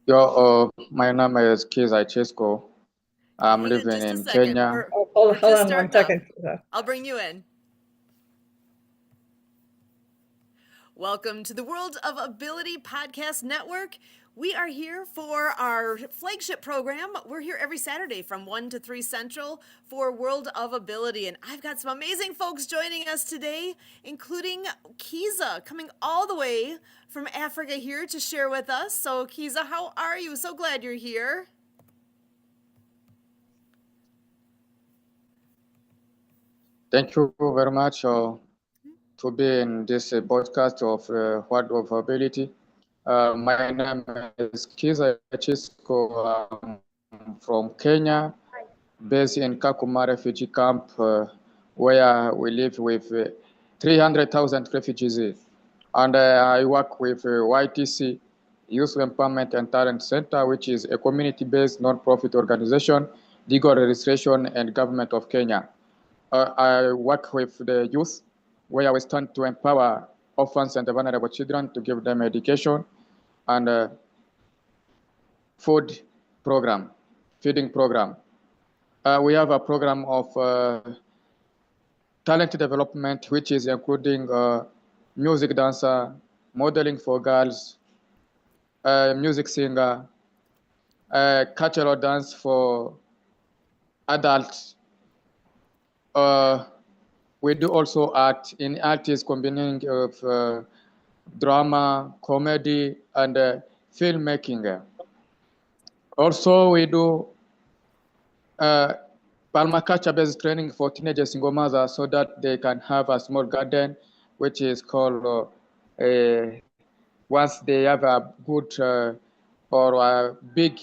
My name is Kiza Chisco. I'm Hang on living just a in second. Kenya. We're Hold just on one starting off. second. I'll bring you in. Welcome to the World of Ability Podcast Network. We are here for our flagship program. We're here every Saturday from 1 to 3 Central for World of Ability. And I've got some amazing folks joining us today, including Kiza, coming all the way from Africa here to share with us. So, Kiza, how are you? So glad you're here. Thank you very much to be in this podcast of What of Ability. My name is Kiza Chisco. I'm from Kenya, based in Kakuma refugee camp, where we live with 300,000 refugees. And I work with YTC, Youth Empowerment and Talent Center, which is a community-based non-profit organization, legal registration, and government of Kenya. I work with the youth, where we stand to empower orphans and vulnerable children to give them education and food program, feeding program. We have a program of talent development, which is including music dancer, modeling for girls, music singer, cultural dance for adults. Uh, we do also art. In art is combining of drama, comedy, and filmmaking. Also, we do permaculture-based training for teenage single mothers so that they can have a small garden, which is called once they have a good or a big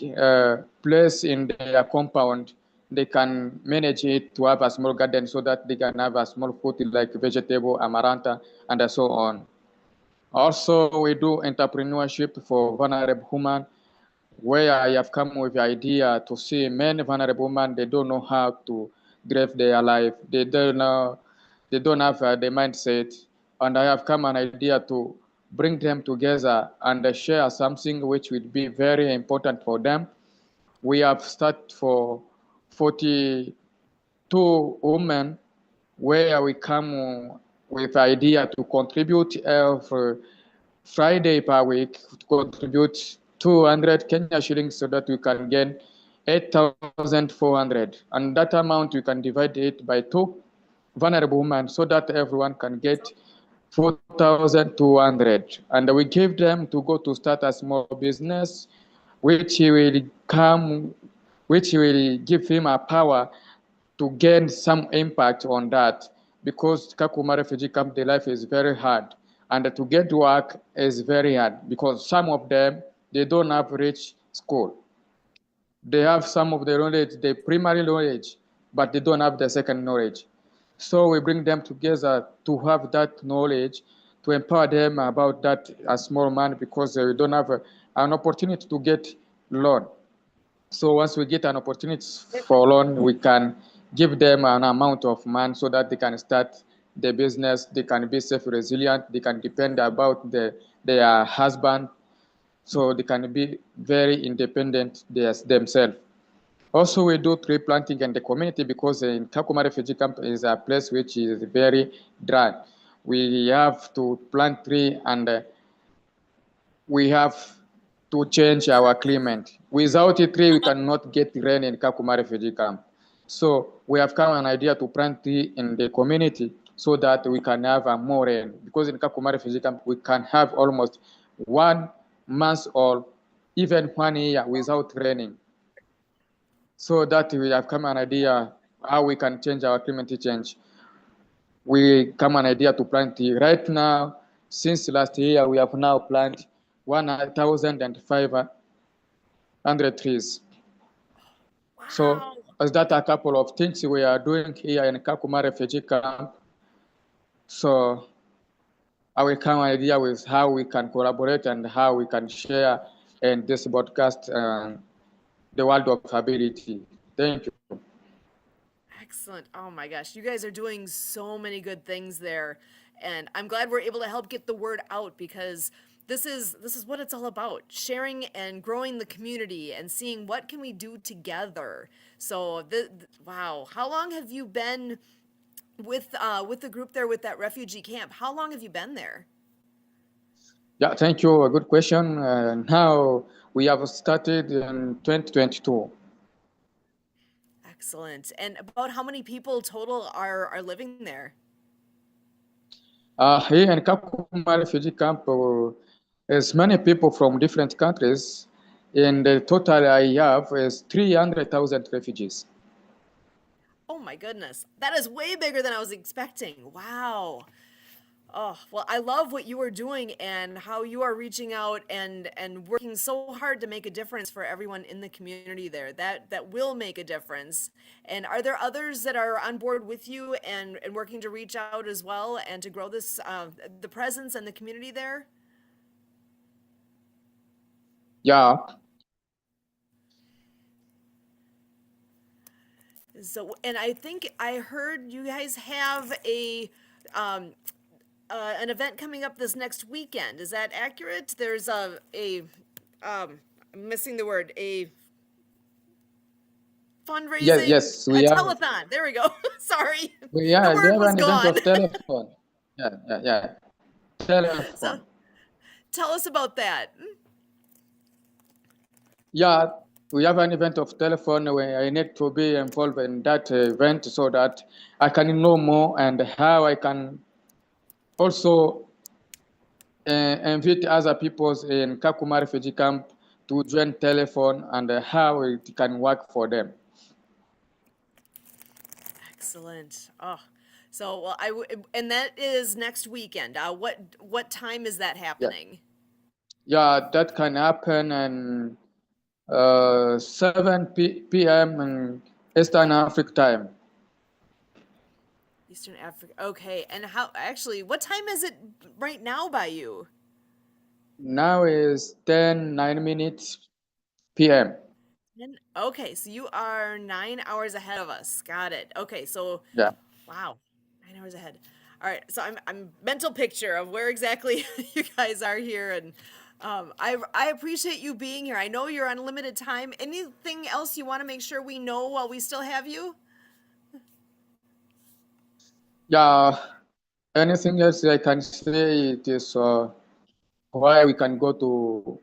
place in their compound, they can manage it to have a small garden so that they can have a small food like vegetable, amaranta, and so on. Also, we do entrepreneurship for vulnerable women, where I have come with the idea to see many vulnerable women, they don't know how to drive their life. They don't have the mindset. And I have come an idea to bring them together and share something which will be very important for them. We have started for 42 women where we come with the idea to contribute every Friday per week to contribute 200 Kenya shillings so that we can gain 8,400. And that amount we can divide it by two vulnerable women so that everyone can get 4,200. And we give them to go to start a small business, which will give him a power to gain some impact on that, because Kakuma refugee camp, the life is very hard, and to get work is very hard because some of them, they don't have rich school. They have some of the knowledge, the primary knowledge, but they don't have the second knowledge. So we bring them together to have that knowledge, to empower them about that as small man, because they don't have an opportunity to get loan. So once we get an opportunity for loan, we can give them an amount of money so that they can start the business, they can be self-resilient, they can depend about their husband, so they can be very independent themselves. Also, we do tree planting in the community because in Kakuma refugee camp is a place which is very dry. We have to plant tree and we have to change our climate. Without a tree, we cannot get rain in Kakuma refugee camp. So we have come an idea to plant tree in the community so that we can have a more rain. Because in Kakuma refugee camp, we can have almost 1 month or even 1 year without raining. So that we have come an idea how we can change our climate change. We come an idea to plant tree. Right now, since last year, we have now planted 1,500 trees. Wow. So is that a couple of things we are doing here in Kakuma refugee camp? So I will come an idea with how we can collaborate and how we can share in this podcast, the world of ability. Thank you. Excellent. Oh my gosh. You guys are doing so many good things there. And I'm glad we're able to help get the word out because this is what it's all about, sharing and growing the community and seeing what can we do together. So wow, how long have you been with the group there with that refugee camp? How long have you been there? Yeah, thank you. A good question. Now we have started in 2022. Excellent. And about how many people total are living there? Here in Kakuma refugee camp, there's many people from different countries, and the total I have is 300,000 refugees. Oh my goodness. That is way bigger than I was expecting. Wow. Oh, well, I love what you are doing and how you are reaching out and working so hard to make a difference for everyone in the community there. That will make a difference. And are there others that are on board with you and working to reach out as well and to grow this the presence and the community there? Yeah, So, and I think I heard you guys have um, an event coming up this next weekend. Is that accurate? There's I'm missing the word, a fundraising, yes, a we have. telethon. There we go. Sorry, We, the yeah, we word have was an event gone. of telephone. Yeah. Telephone. So, tell us about that. Yeah, we have an event of telephone where I need to be involved in that event so that I can know more and how I can also invite other peoples in Kakuma refugee camp to join telephone and how it can work for them. Excellent. Oh, so well, and that is next weekend. What time is that happening? Yeah, that can happen and 7 p.m. in Eastern Africa time. Eastern Africa. Okay, and what time is it right now by you? Now is 9 p.m. Okay, so you are 9 hours ahead of us. Got it. Okay, so Yeah. wow, 9 hours ahead. All right, so I'm mental picture of where exactly you guys are here, and I appreciate you being here. I know you're on limited time. Anything else you want to make sure we know while we still have you? Yeah. Anything else I can say it is why we can go to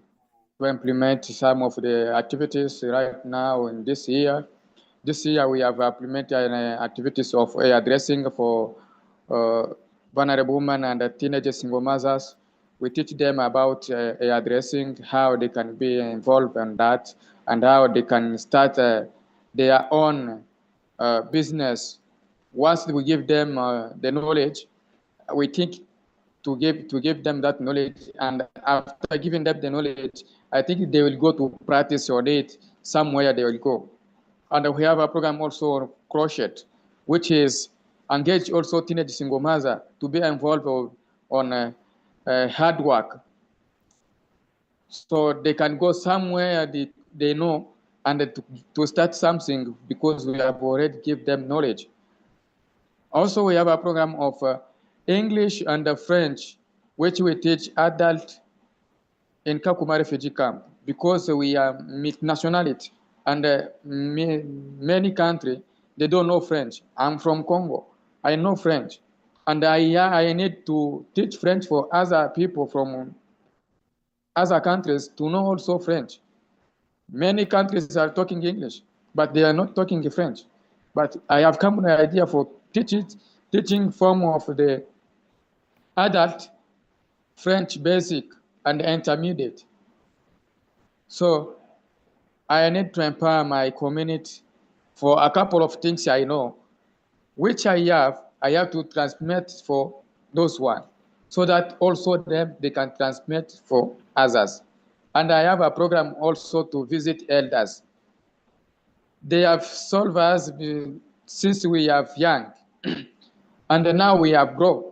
implement some of the activities right now in this year. This year we have implemented activities of addressing for vulnerable women and teenage single mothers. We teach them about addressing, how they can be involved in that, and how they can start their own business. Once we give them the knowledge, we think to give them that knowledge, and after giving them the knowledge, I think they will go to practice on it somewhere they will go. And we have a program also on crochet, which is engage also teenage single mother to be involved on hard work, so they can go somewhere they know and to start something because we have already give them knowledge. Also, we have a program of English and French, which we teach adult in Kakuma refugee camp because we are mixed nationality and many countries, they don't know French. I'm from Congo. I know French. And I need to teach French for other people from other countries to know also French. Many countries are talking English, but they are not talking French. But I have come with an idea for teaching form of the adult French basic and intermediate. So I need to empower my community for a couple of things I know, which I have to transmit for those one, so that also they can transmit for others. And I have a program also to visit elders. They have solved us since we are young, and now we have grown.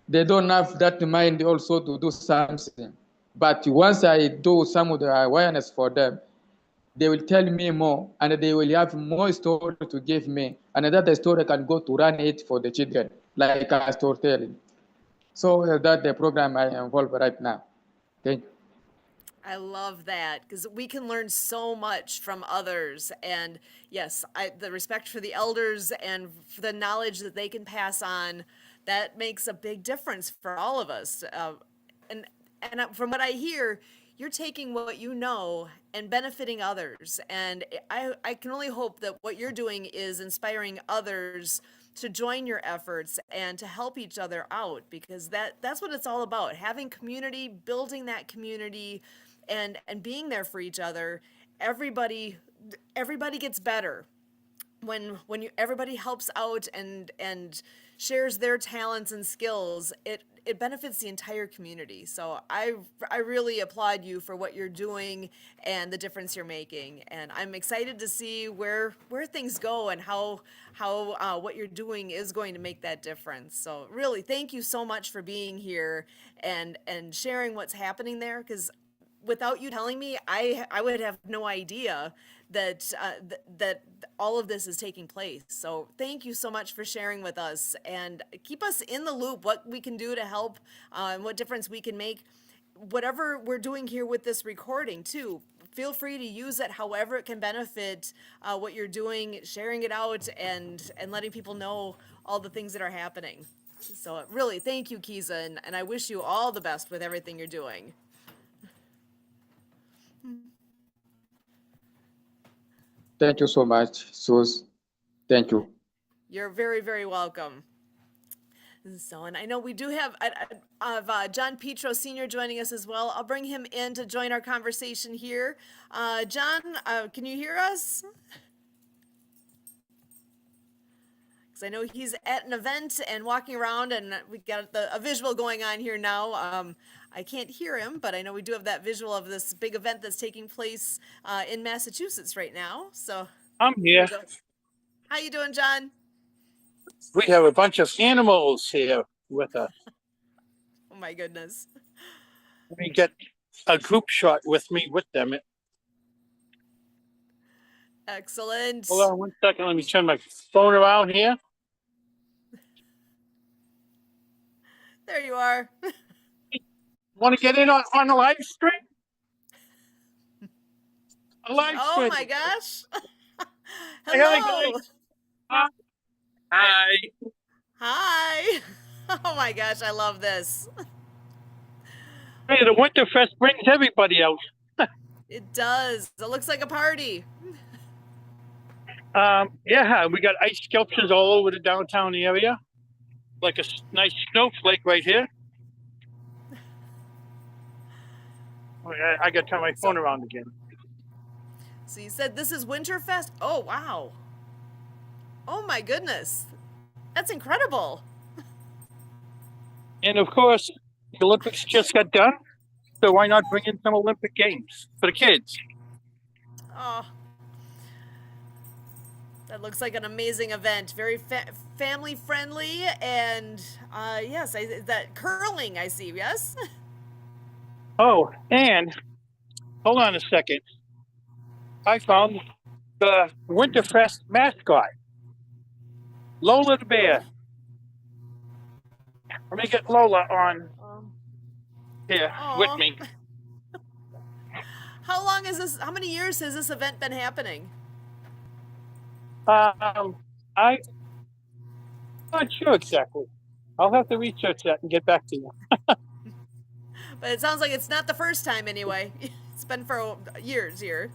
They don't have that mind also to do something. But once I do some of the awareness for them, they will tell me more, and they will have more story to give me, and that story can go to run it for the children, like a storytelling. So that's the program I am involved right now. Thank, I love that because we can learn so much from others. And yes, the respect for the elders and for the knowledge that they can pass on, that makes a big difference for all of us. And from what I hear, you're taking what you know and benefiting others. And I can only hope that what you're doing is inspiring others to join your efforts and to help each other out, because that's what it's all about, having community, building that community, and being there for each other. Everybody gets better when everybody helps out and shares their talents and skills. It benefits the entire community. So I really applaud you for what you're doing and the difference you're making. And I'm excited to see where things go and how what you're doing is going to make that difference. So really, thank you so much for being here and sharing what's happening there, because without you telling me, I would have no idea that that all of this is taking place. So thank you so much for sharing with us, and keep us in the loop what we can do to help, and what difference we can make. Whatever we're doing here with this recording too, feel free to use it however it can benefit what you're doing, sharing it out and letting people know all the things that are happening. So really, thank you, Kiza, and I wish you all the best with everything you're doing. thank you so much, Sus. Thank you. You're very, very welcome. So, and I know we do have John Petro Sr. joining us as well. I'll bring him in to join our conversation here. John, can you hear us? Because I know he's at an event and walking around, and we got a visual going on here now. I can't hear him, but I know we do have that visual of this big event that's taking place in Massachusetts right now. So I'm here. How you doing, John? We have a bunch of animals here with us. Oh my goodness. Let me get a group shot with me with them. Excellent. Hold on 1 second. Let me turn my phone around here. There you are. Want to get in on a live stream? A live Oh stream. my gosh. Hey, Hello. hi, Hi. Hi. Oh my gosh, I love this. Hey, the Winterfest brings everybody out. It does. It looks like a party. Yeah, we got ice sculptures all over the downtown area. Like a nice snowflake right here. I got to turn my phone around again. So you said this is Winterfest? Oh, wow. Oh my goodness. That's incredible. And of course, the Olympics just got done. So why not bring in some Olympic Games for the kids? Oh. That looks like an amazing event. Very family friendly. And yes, that curling I see, yes? Oh, and hold on a second. I found the Winterfest mascot, Lola the bear. Let me get Lola on here with me. How long is this? How many years has this event been happening? I'm not sure exactly. I'll have to research that and get back to you. But it sounds like it's not the first time anyway. It's been for years here.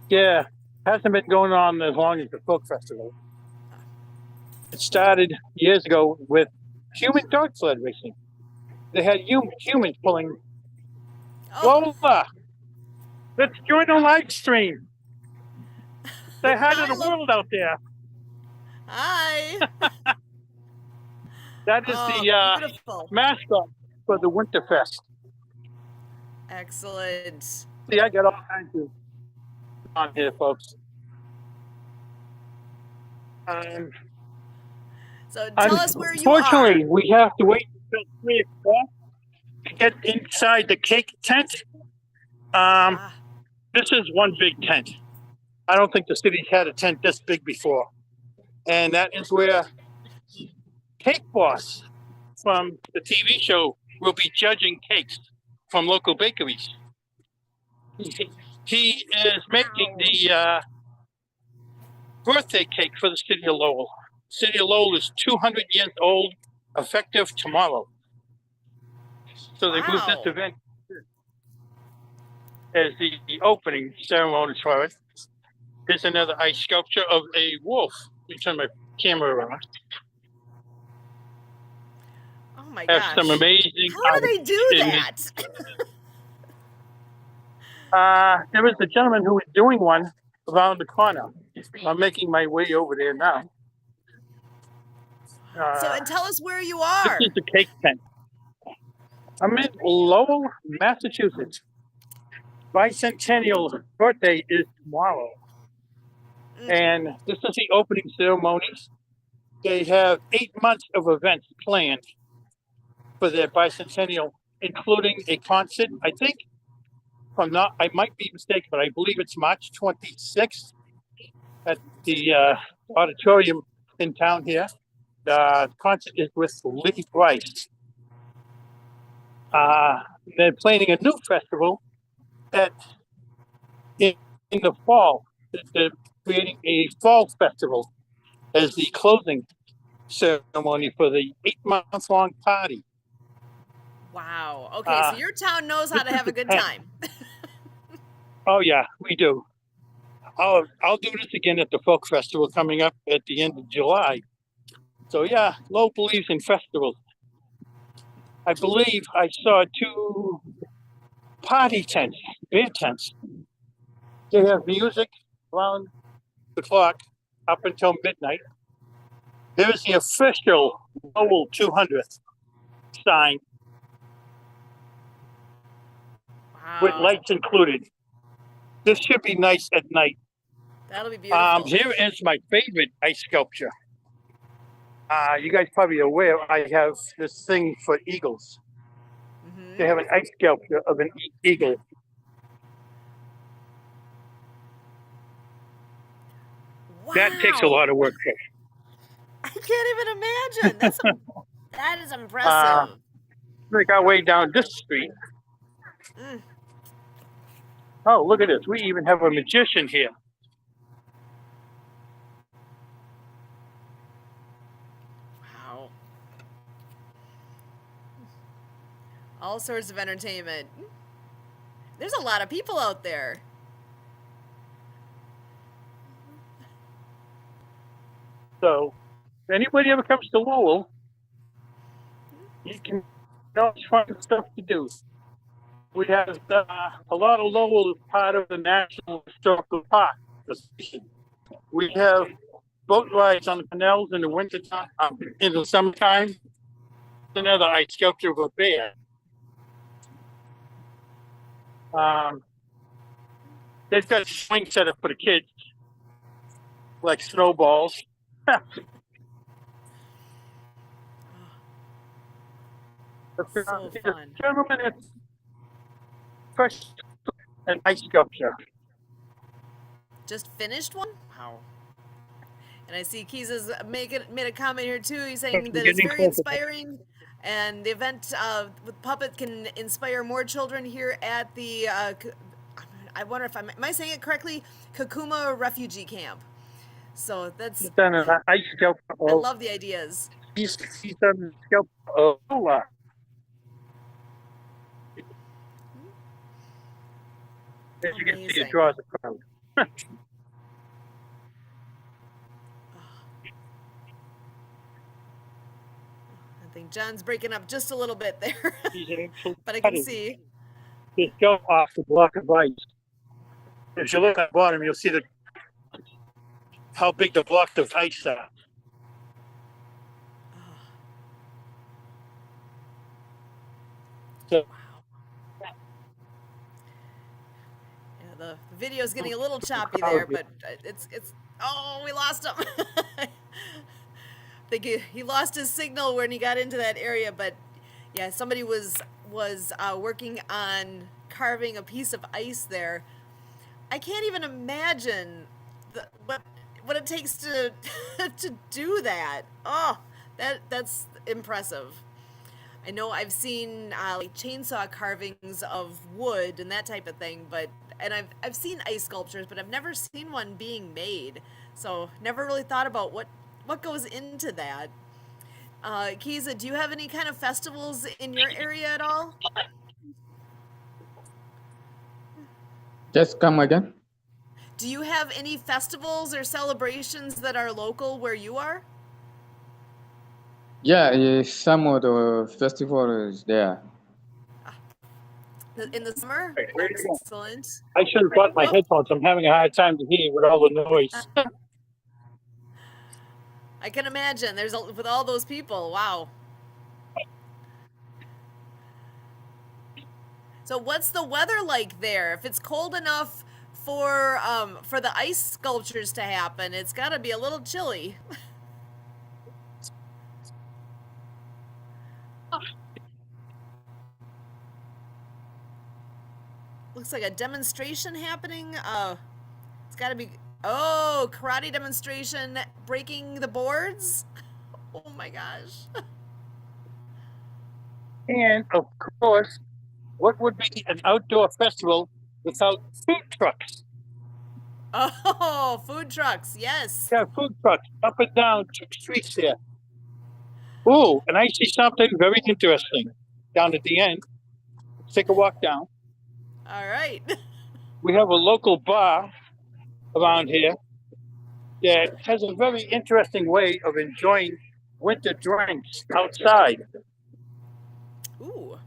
Yeah, hasn't been going on as long as the folk festival. It started years ago with human dog sled racing. They had humans pulling. Oh, Lola, let's join the live stream. Say hi to the world out there. hi. That is the beautiful. mascot for the Winterfest. Excellent. See, I got all kinds of on here, folks. So tell us where you are. Unfortunately, we have to wait until 3 o'clock to get inside the cake tent. This is one big tent. I don't think the city's had a tent this big before. And that is where Cake Boss from the TV show will be judging cakes from local bakeries. He is making the birthday cake for the city of Lowell. City of Lowell is 200 years old, effective tomorrow. So they moved this Wow. event as the opening ceremony for it. Here's another ice sculpture of a wolf. Let me turn my camera around. Oh my Have gosh. some amazing How do they do in the- that? There was a gentleman who was doing one around the corner. I'm making my way over there now. And tell us where you This are. is the cake tent. I'm in Lowell, Massachusetts. Bicentennial birthday is tomorrow. And this is the opening ceremonies. They have 8 months of events planned for their bicentennial, including a concert. I think, I might be mistaken, but I believe it's March 26th at the auditorium in town here. The concert is with Lee Bryce. They're planning a new festival in the fall. They're creating a fall festival as the closing ceremony for the 8-month-long party. Wow. Okay, so your town knows how to have a good time. Oh yeah, we do. I'll do this again at the folk festival coming up at the end of July. So yeah, Lowell believes in festivals. I believe I saw 2 party tents, beer tents. They have music around the clock up until midnight. There's the official Lowell 200th sign with Wow. lights included. This should be nice at night. That'll be beautiful. Here is my favorite ice sculpture. You guys probably aware I have this thing for eagles. They have an ice sculpture of an eagle. Wow. That takes a lot of work. I can't even imagine. That is impressive. Make our way down this street. Oh, look at this. We even have a magician here. Wow. All sorts of entertainment. There's a lot of people out there. So, if anybody ever comes to Lowell, you can always find stuff to do. We have a lot of Lowell is part of the National Historical Park. We have boat rides on the canals in the wintertime, in the summertime. Another ice sculpture of a bear. They've got swing set up for the kids, like snowballs. So fun. Gentlemen, it's first an ice sculpture. Just finished one? Wow. And I see Keys has made a comment here too. He's saying that it's very inspiring, and the event with Puppet can inspire more children here at the. I wonder if am I saying it correctly? Kakuma Refugee Camp. So that's. He's done an ice sculpture. I love the ideas. He's done a sculpture of Lola. As you can see, Amazing. it draws a crowd. I think John's breaking up just a little bit there, He's but I can see. Just go off the block of ice. If you look at the bottom, you'll see how big the blocks of ice are. So, Yeah, the video's getting a little choppy there, but it's. Oh, we lost him. I think he lost his signal when he got into that area, but yeah, somebody was working on carving a piece of ice there. I can't even imagine what it takes to to do that. Oh, that's impressive. I know I've seen like chainsaw carvings of wood and that type of thing, and I've seen ice sculptures, but I've never seen one being made. So never really thought about what goes into that. Kiza, do you have any kind of festivals in your area at all? Just come again. Do you have any festivals or celebrations that are local where you are? Yeah, some of the festival is there. In the summer? Hey, where you going? Excellent. I should have brought my headphones. I'm having a hard time to hear you with all the noise. I can imagine. With all those people. Wow. So what's the weather like there? If it's cold enough for the ice sculptures to happen, it's got to be a little chilly. Looks like a demonstration happening. It's got to be karate demonstration breaking the boards. Oh my gosh. And of course, what would be an outdoor festival without food trucks? Oh, food trucks. Yes. Yeah, food trucks up and down two streets there. Oh, and I see something very interesting down at the end. Let's take a walk down. All right. We have a local bar around here that has a very interesting way of enjoying winter drinks outside. Ooh.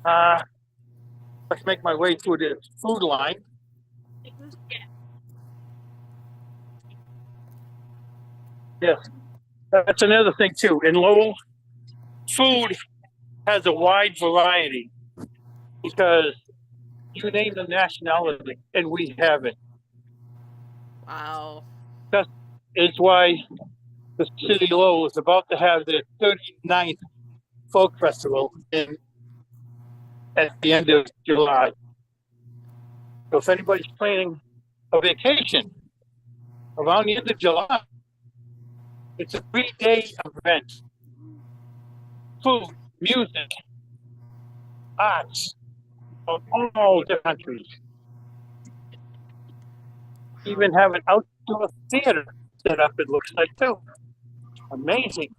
Let's make my way through the food line. Yes, that's another thing too. In Lowell, food has a wide variety because you name the nationality and we have it. Wow. That is why the city of Lowell is about to have their 39th folk festival at the end of July. So if anybody's planning a vacation around the end of July, it's a 3-day event. Food, music, arts of all the countries. Even have an outdoor theater set up, it looks like, too. Amazing.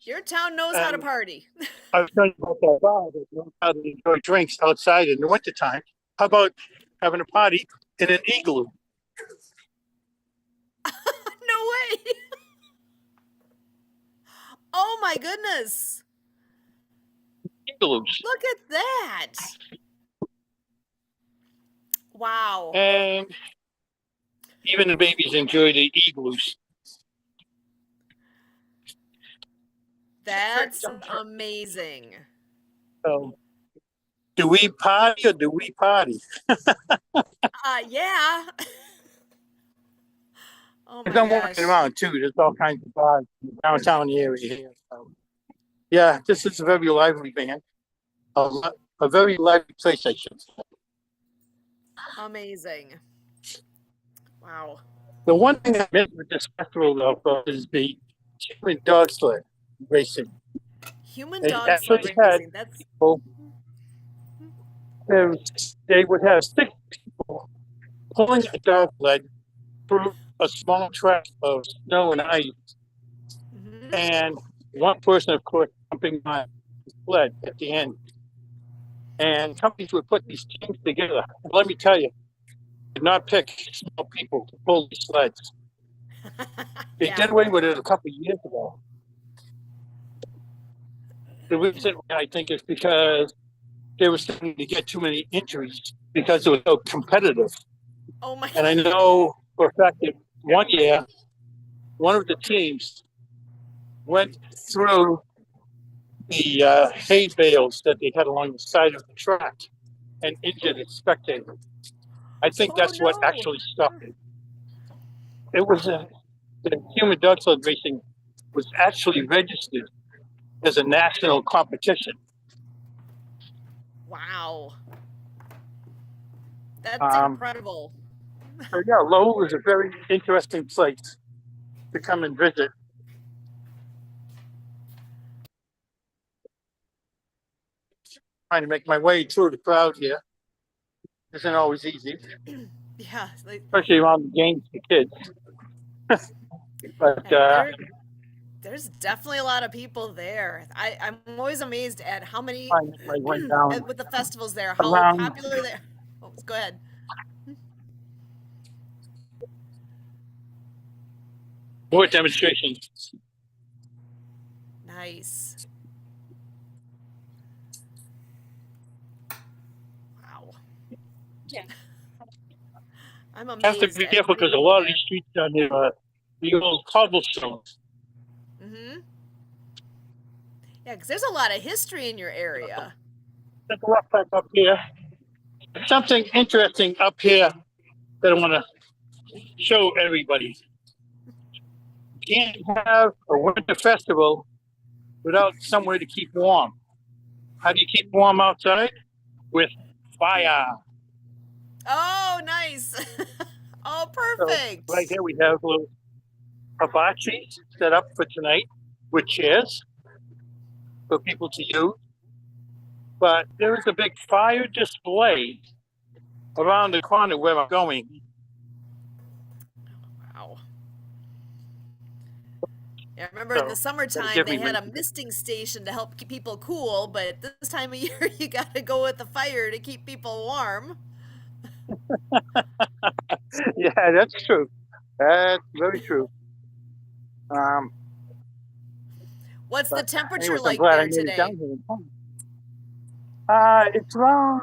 Your town knows how to party. I was telling you about that bar that knows how to enjoy drinks outside in the wintertime. How about having a party in an igloo? No way. Oh my goodness. Igloos. Look at that. Wow. And even the babies enjoy the igloos. That's amazing. So, do we party or do we party? Yeah. Oh my I'm gosh. walking around too. There's all kinds of bars in the downtown area here. So, yeah, this is a very lively band. A very lively place, I should say. Amazing. Wow. The one thing I missed with this festival, though, is the human dog sled racing. Human They dog actually sled had racing. That's people. They would have 6 people pulling a dog sled through a small track of snow and ice, and one person, of course, jumping on the sled at the end. And companies would put these teams together. And let me tell you, did not pick small people to pull these sleds. They did away with it a couple of years ago. The reason I think is because they were starting to get too many injuries because it was so competitive. Oh my. And I know for a fact that one year, one of the teams went through the hay bales that they had along the side of the track and injured a spectator. I think that's what actually stopped it. It was the human dog sled racing was actually registered as a national competition. Wow. That's incredible. So yeah, Lowell is a very interesting place to come and visit. trying to make my way through the crowd here. Isn't always easy, Yeah, like, especially around the games for kids. But there's definitely a lot of people there. I'm always amazed at how many trying to make my way down with the festivals there, how around. popular they are. Oh, go ahead. More demonstrations. Nice. Wow. Yeah. I'm You have amazed. to be careful because a lot of these streets down here are the old cobblestones. Mm-hmm. Yeah, because there's a lot of history in your area. Let's walk back up here. Something interesting up here that I want to show everybody. You can't have a winter festival without somewhere to keep warm. How do you keep warm outside? With fire. Oh, nice. Oh, perfect. So right here we have a little hibachi set up for tonight with chairs for people to use. But there is a big fire display around the corner where I'm going. Wow. Yeah, I remember in the summertime they had a misting station to help keep people cool, but this time of year you got to go with the fire to keep people warm. Yeah, that's true. That's very true. What's the temperature anyways, like I'm glad there I made it today? down here in time. It's around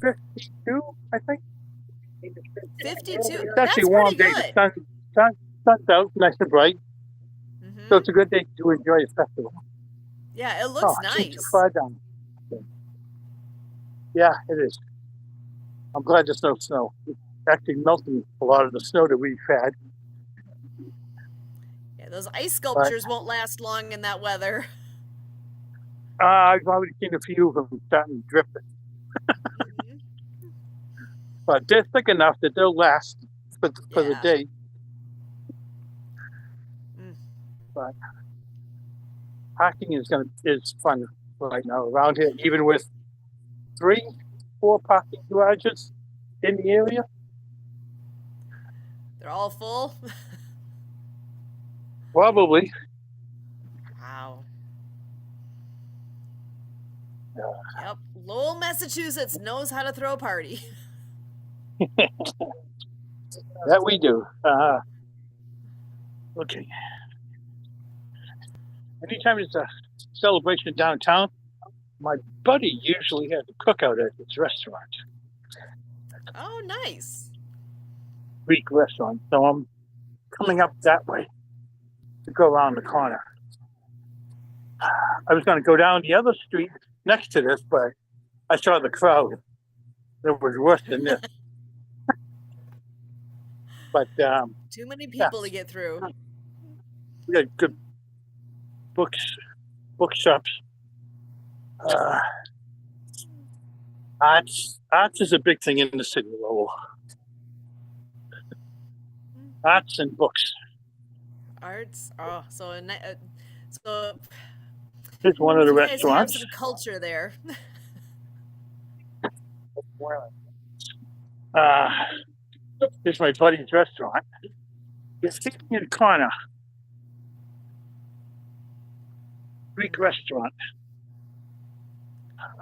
52, I think. 52. It's That's actually a warm pretty day. good. The sun's out, nice and bright. Mm-hmm. So it's a good day to enjoy a festival. Yeah, it looks It's nice. too far down. Yeah, it is. I'm glad there's no snow. It's actually melting a lot of the snow that we've had. Yeah, those ice sculptures won't last long in that weather. I've already seen a few of them starting to drip. Mm-hmm. But they're thick enough that they'll last for the day. But parking is fun right now around here, even with 3-4 parking garages in the area. They're all full. Probably. Wow. Yep. Lowell, Massachusetts knows how to throw a party. That we do. Okay. Anytime there's a celebration downtown, my buddy usually has a cookout at his restaurant. Oh, nice. Greek restaurant. So I'm coming up that way to go around the corner. I was going to go down the other street next to this, but I saw the crowd. It was worse than this. But too many people to get through. We got good bookshops. Arts is a big thing in the city, Lowell. Arts and books. Arts. Oh, so Here's one of the you guys restaurants. have some culture there. Here's my buddy's restaurant. It's sitting in the corner. Greek restaurant.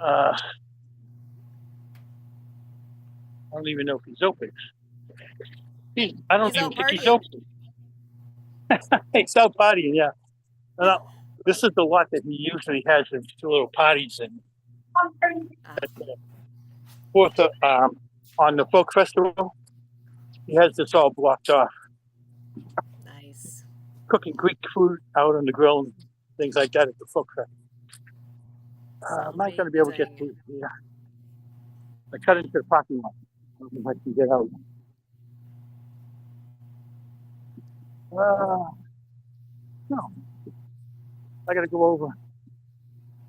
I don't even know if he's open. I don't even think he's open. He's out partying, yeah. This is the lot that he usually has his little parties in. On the folk festival, he has this all blocked off. Nice. Cooking Greek food out on the grill and things like that at the folk festival. I'm not going to be able to get through. Yeah. I cut into the parking lot. I don't know if I can get out. No. I got to go over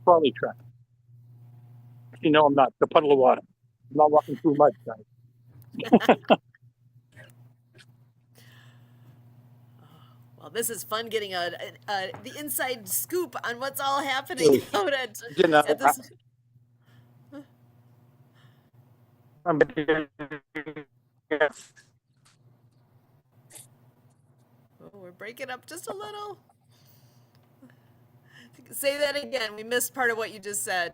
trolley track. You know, I'm not. The puddle of water. I'm not walking through mud, guys. Well, this is fun getting the inside scoop on what's all happening out at this. Oh, we're breaking up just a little. Say that again. We missed part of what you just said.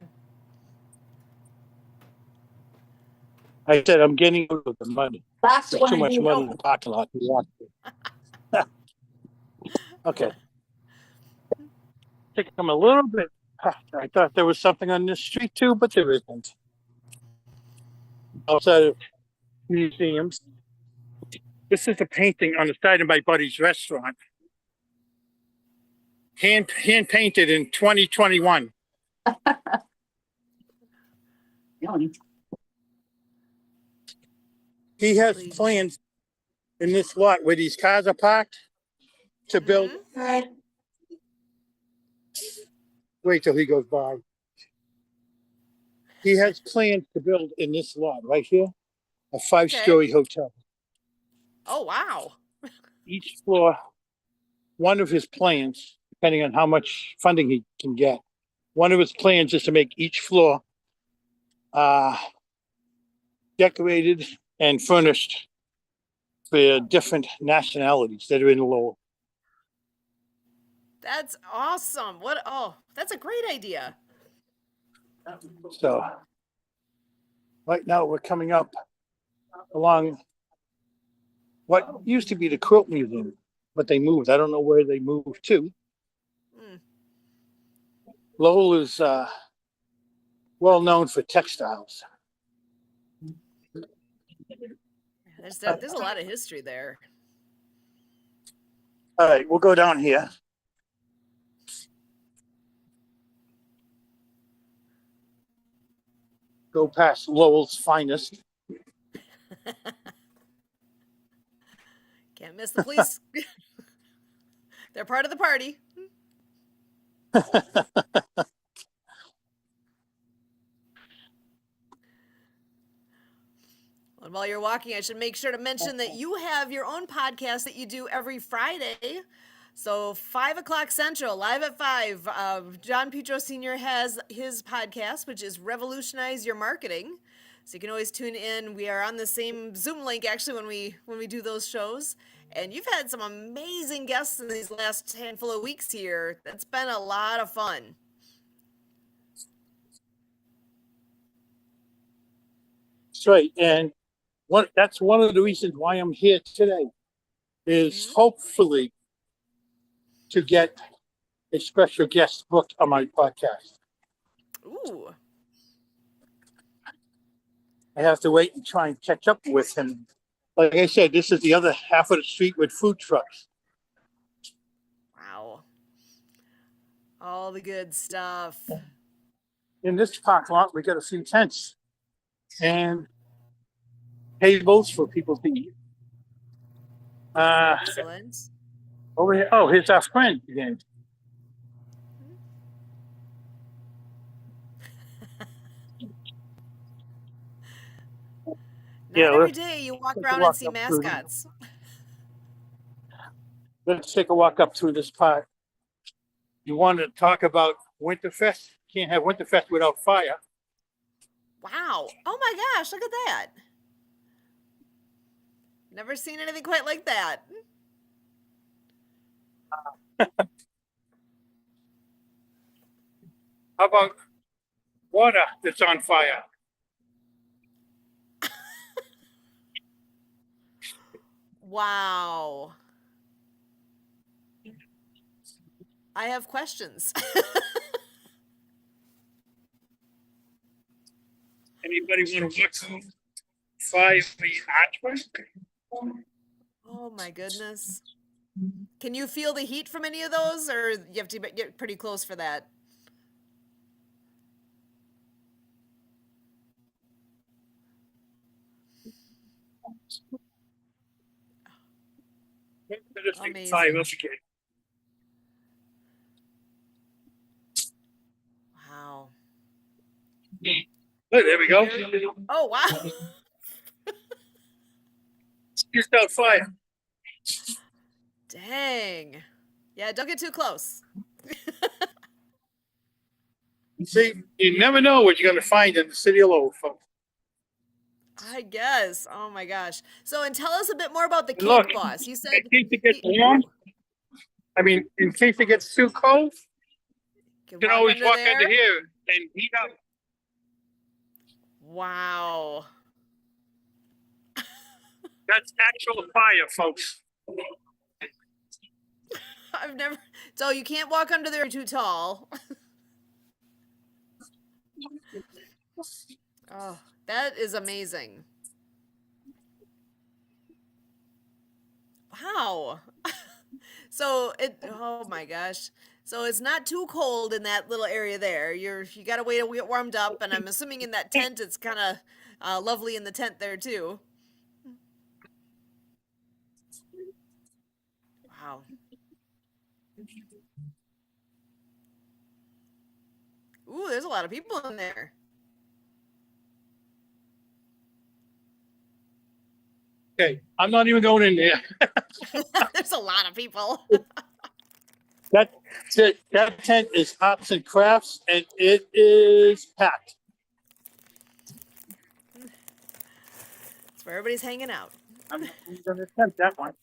I said I'm getting out of the mud. There's too much mud in the parking lot. Okay. Take them a little bit. I thought there was something on this street too, but there isn't. Outside of museums. This is a painting on the side of my buddy's restaurant. Hand painted in 2021. He has plans in this lot where these cars are parked to build. Wait till he goes by. He has plans to build in this lot right here a 5-story hotel. Oh, wow. Each floor, one of his plans, depending on how much funding he can get, one of his plans is to make each floor decorated and furnished for different nationalities that are in the lower. That's awesome. That's a great idea. So right now we're coming up along what used to be the Quilt Museum, but they moved. I don't know where they moved to. Lowell is well known for textiles. There's a lot of history there. All right, we'll go down here. Go past Lowell's Finest. Can't miss the police. They're part of the party. And while you're walking, I should make sure to mention that you have your own podcast that you do every Friday. So 5 o'clock Central, live at 5. John Petro Sr. has his podcast, which is Revolutionize Your Marketing. So you can always tune in. We are on the same Zoom link actually when we do those shows. And you've had some amazing guests in these last handful of weeks here. That's been a lot of fun. That's right. And that's one of the reasons why I'm here today is hopefully to get a special guest booked on my podcast. Ooh. I have to wait and try and catch up with him. Like I said, this is the other half of the street with food trucks. Wow. All the good stuff. In this parking lot, we got a few tents and tables for people to eat. Excellent. Over here. Oh, here's our friend again. Not every day you walk around and see mascots. Let's take a walk up through this park. You want to talk about Winterfest? Can't have Winterfest without fire. Wow. Oh my gosh, look at that. Never seen anything quite like that. How about water that's on fire? Wow. I have questions. Anybody want to watch some fire for the archway? Oh my goodness. Can you feel the heat from any of those, or you have to get pretty close for that? Amazing. Wow. Oh, there we go. Oh, wow. Just out fire. Dang. Yeah, don't get too close. See, you never know what you're going to find in the city of Lowell, folks. I guess. Oh my gosh. So, and tell us a bit more about the And look, cake boss. You said in case it gets warm, in case it gets too cold, you can always walk there. under here and heat up. Wow. That's actual fire, folks. I've never. So you can't walk under there too tall. Oh, that is amazing. Wow. So oh my gosh. So it's not too cold in that little area there. You got to wait to get warmed up, and I'm assuming in that tent it's kind of lovely in the tent there too. Wow. Ooh, there's a lot of people in there. Okay, I'm not even going in there. There's a lot of people. That tent is Arts and Crafts, and it is packed. It's where everybody's hanging out. I'm going to attempt that one.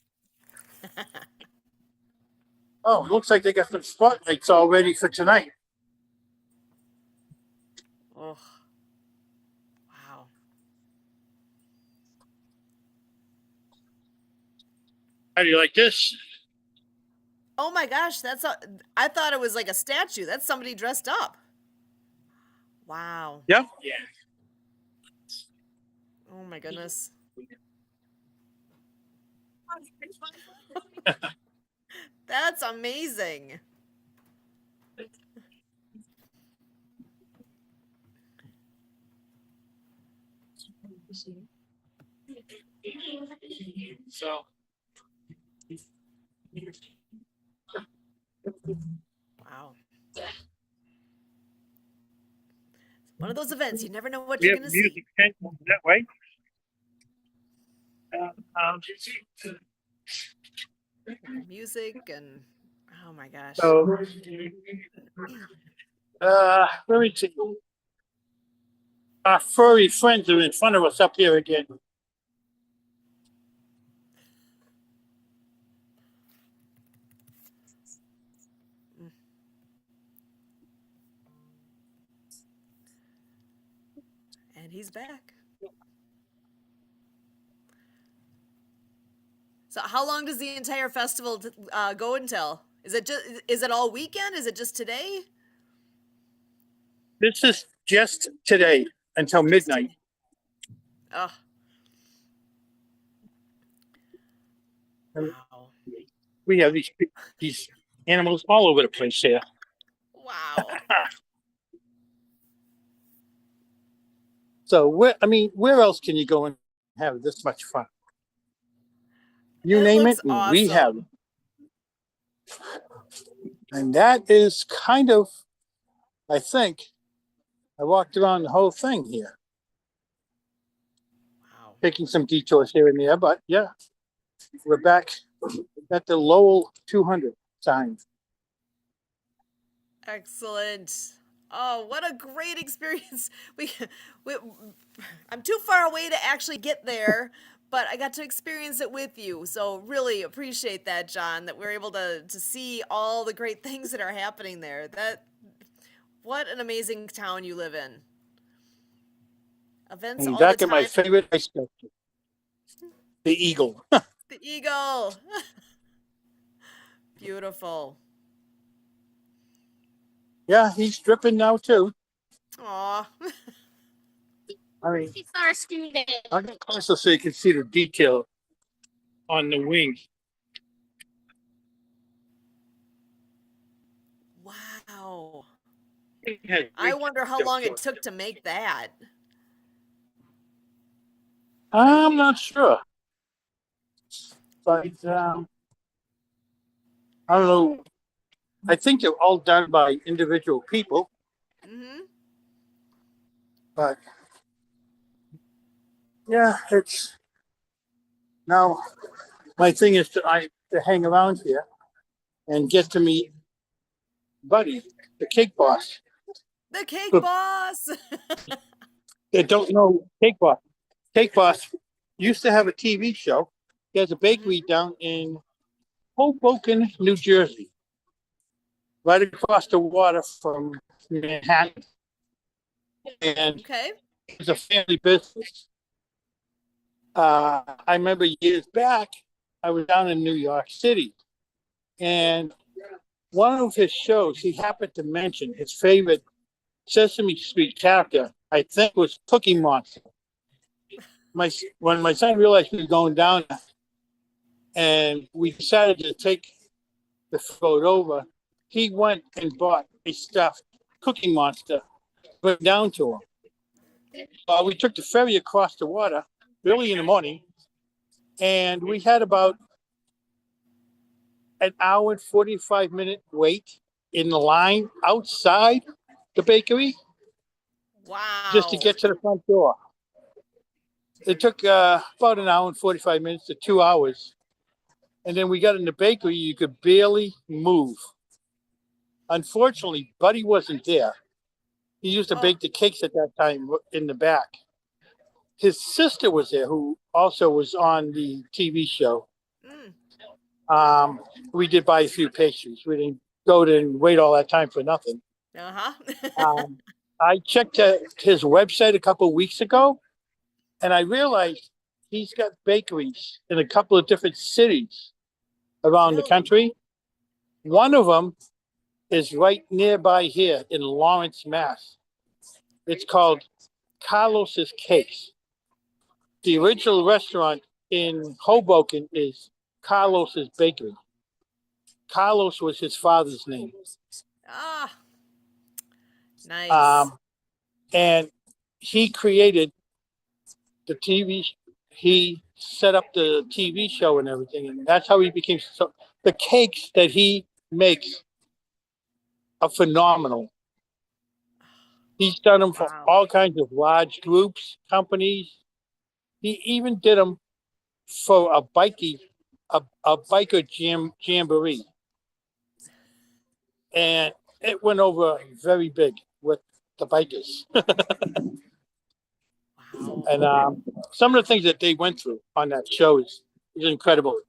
Oh, looks like they got some spotlights all ready for tonight. Oh, wow. How do you like this? Oh my gosh, I thought it was like a statue. That's somebody dressed up. Wow. Yep. Yeah. Oh my goodness. That's amazing. So. Wow. One of those events, you never know what you're going to see. Music tent that way. Music and oh my gosh. So, let me see. Our furry friends are in front of us up here again. And he's back. So how long does the entire festival go until? Is it all weekend? Is it just today? This is just today until midnight. Oh. Wow. We have these animals all over the place here. Wow. So where else can you go and have this much fun? You name it, awesome. We have it. And that is kind of, I think, I walked around the whole thing here. Wow. Taking some detours here and there, but yeah, we're back at the Lowell 200 sign. Excellent. Oh, what a great experience. I'm too far away to actually get there, but I got to experience it with you. So really appreciate that, John, that we're able to see all the great things that are happening there. What an amazing town you live in. Events And all back the at time. my favorite ice sculpture, the eagle. The eagle. Beautiful. Yeah, he's dripping now too. Aw. I mean, She's our student. I'll get closer so you can see the detail on the wing. Wow. I wonder how long it took to make that. I'm not sure. But I don't know. I think they're all done by individual people, Mm-hmm. but yeah, it's now my thing is that to hang around here and get to meet Buddy, the cake boss. The cake But- boss. That don't know Cake Boss. Cake Boss used to have a TV show. He has a bakery down in Hoboken, New Jersey, right across the water from Manhattan. And Okay. it's a family business. I remember years back, I was down in New York City, and one of his shows, he happened to mention his favorite Sesame Street character, I think, was Cookie Monster. When my son realized we were going down there, and we decided to take the boat over, he went and bought a stuffed Cookie Monster, went down to him. We took the ferry across the water early in the morning, and we had about an hour and 45-minute wait in the line outside the bakery Wow. just to get to the front door. It took about an hour and 45 minutes to 2 hours. And then we got in the bakery, you could barely move. Unfortunately, Buddy wasn't there. He used to bake the cakes at that time in the back. His sister was there, who also was on the TV show. We did buy a few pastries. We didn't go to and wait all that time for nothing. I checked his website a couple of weeks ago, and I realized he's got bakeries in a couple of different cities around the country. One of them is right nearby here in Lawrence, Mass. It's called Carlos's Cakes. The original restaurant in Hoboken is Carlos's Bakery. Carlos was his father's name. Ah, nice. And he created the TV. He set up the TV show and everything, and that's how he became. So the cakes that he makes are phenomenal. He's done them for all kinds of large groups, companies. He even did them for a biker jamboree, and it went over very big with the bikers. And some of the things that they went through on that show is incredible.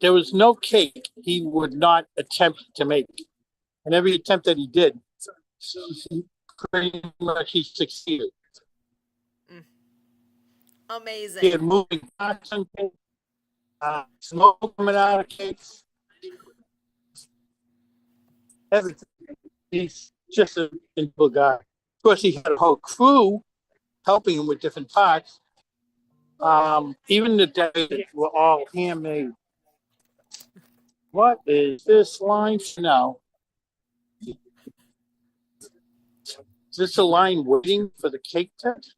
There was no cake he would not attempt to make, and every attempt that he did, pretty much he succeeded. Amazing. He had moving parts on cake, smoke coming out of cakes, everything. He's just an incredible guy. Of course, he had a whole crew helping him with different parts. Even the days were all handmade. What is this line now? Is this a line waiting for the cake tent?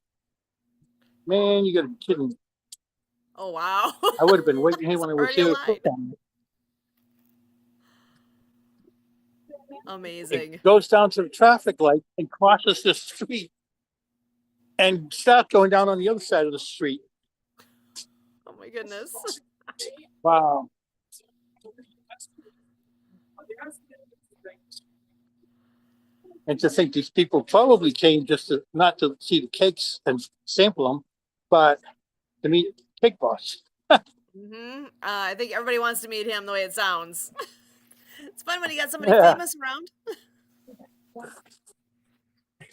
Man, you gotta be kidding me. Oh, wow. I would have been waiting here when I was Already here. a to cook on it. Amazing. It goes down to the traffic light and crosses the street and starts going down on the other side of the street. Oh my goodness. Wow. And to think these people probably came just to not to see the cakes and sample them, but to meet Cake Boss. I think everybody wants to meet him the way it sounds. It's fun when you got somebody famous around.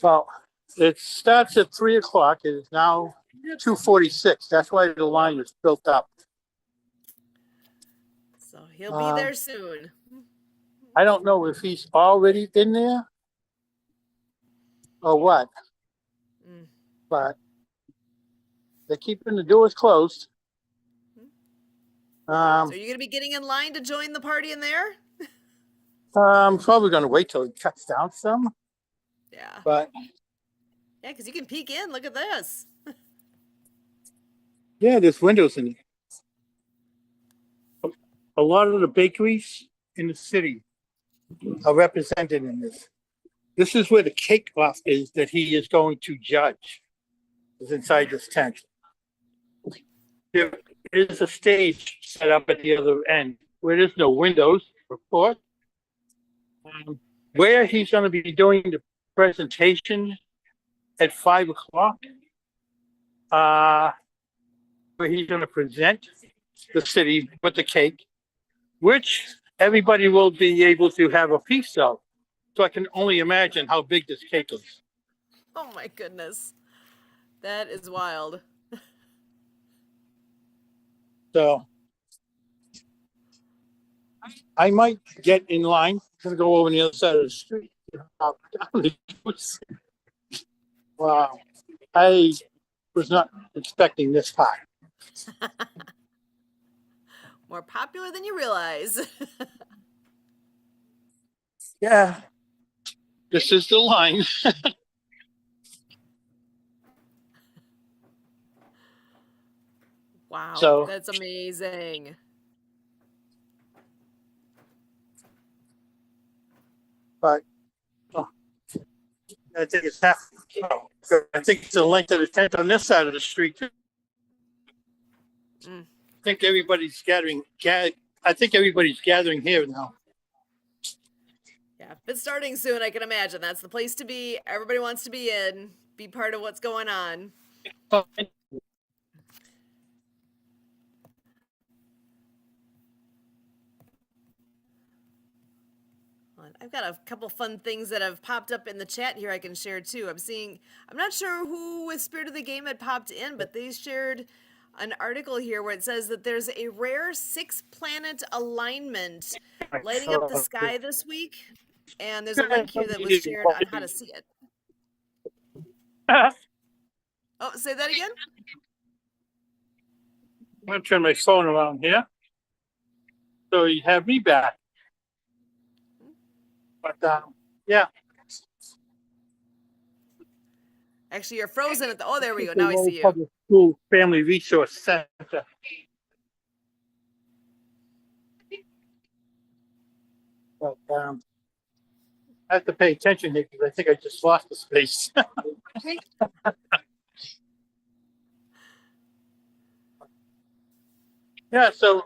Well, it starts at 3:00. It is now 2:46. That's why the line is built up. So he'll be there soon. I don't know if he's already in there or what, but they're keeping the doors closed. So are you going to be getting in line to join the party in there? I'm probably going to wait till it cuts down some, Yeah. but Yeah, because you can peek in. Look at this. yeah, there's windows in it. A lot of the bakeries in the city are represented in this. This is where the cake off is that he is going to judge. Is inside this tent. is a stage set up at the other end where there's no windows, of course. Where he's going to be doing the presentation at 5 o'clock, where he's going to present the city with the cake, which everybody will be able to have a piece of. So I can only imagine how big this cake is. Oh my goodness. That is wild. So I might get in line. I'm gonna go over on the other side of the street. Wow. I was not expecting this part. More popular than you realize. Yeah. This is the line. Wow, So- that's amazing. But I think it's half. I think it's the length of the tent on this side of the street too. Mm. I think everybody's gathering. I think everybody's gathering here now. Yeah, if it's starting soon, I can imagine that's the place to be. Everybody wants to be in, be part of what's going on. I've got a couple fun things that have popped up in the chat here I can share too. I'm not sure who with Spirit of the Game had popped in, but they shared an article here where it says that there's a rare 6-planet alignment lighting up the sky this week. And there's a link here that was shared on how to see it. Oh, say that again? I'm gonna turn my phone around here. So you have me back. But yeah. Actually, you're frozen at the. Oh, there we go. Now I see you. Public School Family Resource Center. But I have to pay attention here because I think I just lost the space. Yeah, so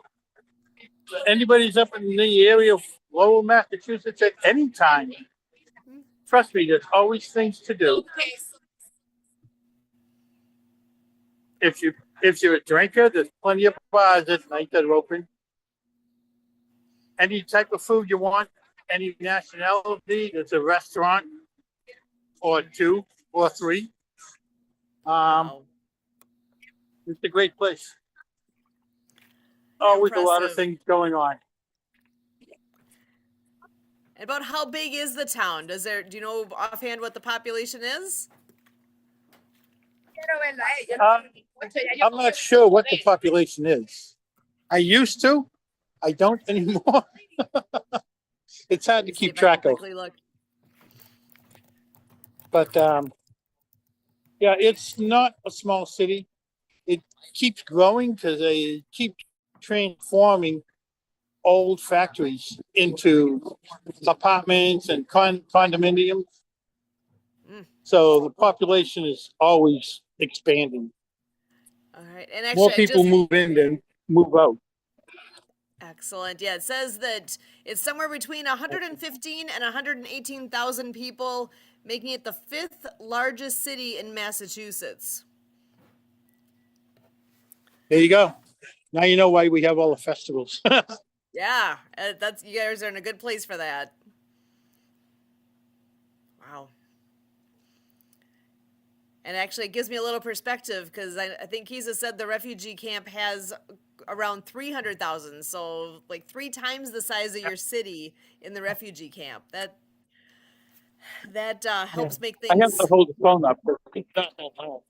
anybody's up in the area of Lowell, Massachusetts at any time, trust me, there's always things to do. If you're a drinker, there's plenty of bars at night that are open. Any type of food you want, any nationality, there's a restaurant or 2 or 3. Wow. It's a great place. Always a lot of Impressive. things going on. About how big is the town? Do you know offhand what the population is? I'm not sure what the population is. I used to. I don't anymore. It's hard to See if keep I can track of. quickly look. But yeah, it's not a small city. It keeps growing because they keep transforming old factories into apartments and condominiums. Mm. So the population is always expanding. All right, and actually, More people move in than move out. Excellent. Yeah, it says that it's somewhere between 115 and 118,000 people, making it the 5th largest city in Massachusetts. There you go. Now you know why we have all the festivals. Yeah, you guys are in a good place for that. Wow. And actually, it gives me a little perspective because I think Kisa said the refugee camp has around 300,000, so like 3 times the size of your city in the refugee camp. That helps make I have things. to hold the phone up. It's not that loud.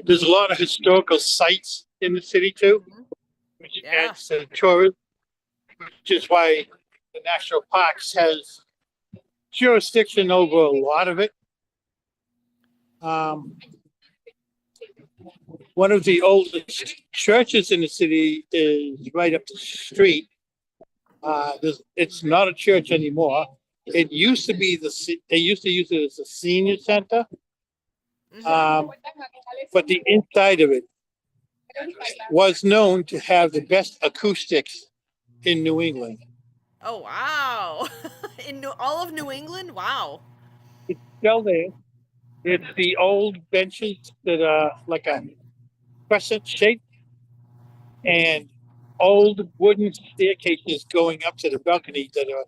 There's a lot of historical sites in the city too, which Yeah. adds to tourism, which is why the national parks has jurisdiction over a lot of it. One of the oldest churches in the city is right up the street. It's not a church anymore. It used to be they used to use it as a senior center, but the inside of it was known to have the best acoustics in New England. Oh wow! In all of New England, wow. It's still there. It's the old benches that are like a crescent shape and old wooden staircases going up to the balcony that are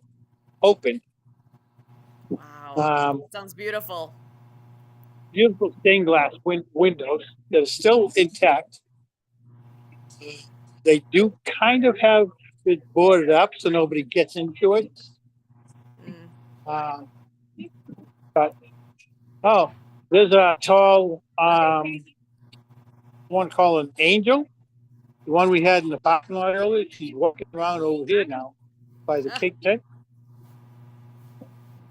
open. Wow, sounds beautiful. Beautiful stained glass windows that are still intact. They do kind of have it boarded up so nobody gets into it. But there's a tall one called an angel. The one we had in the parking lot earlier. She's walking around over here now by the cake tent.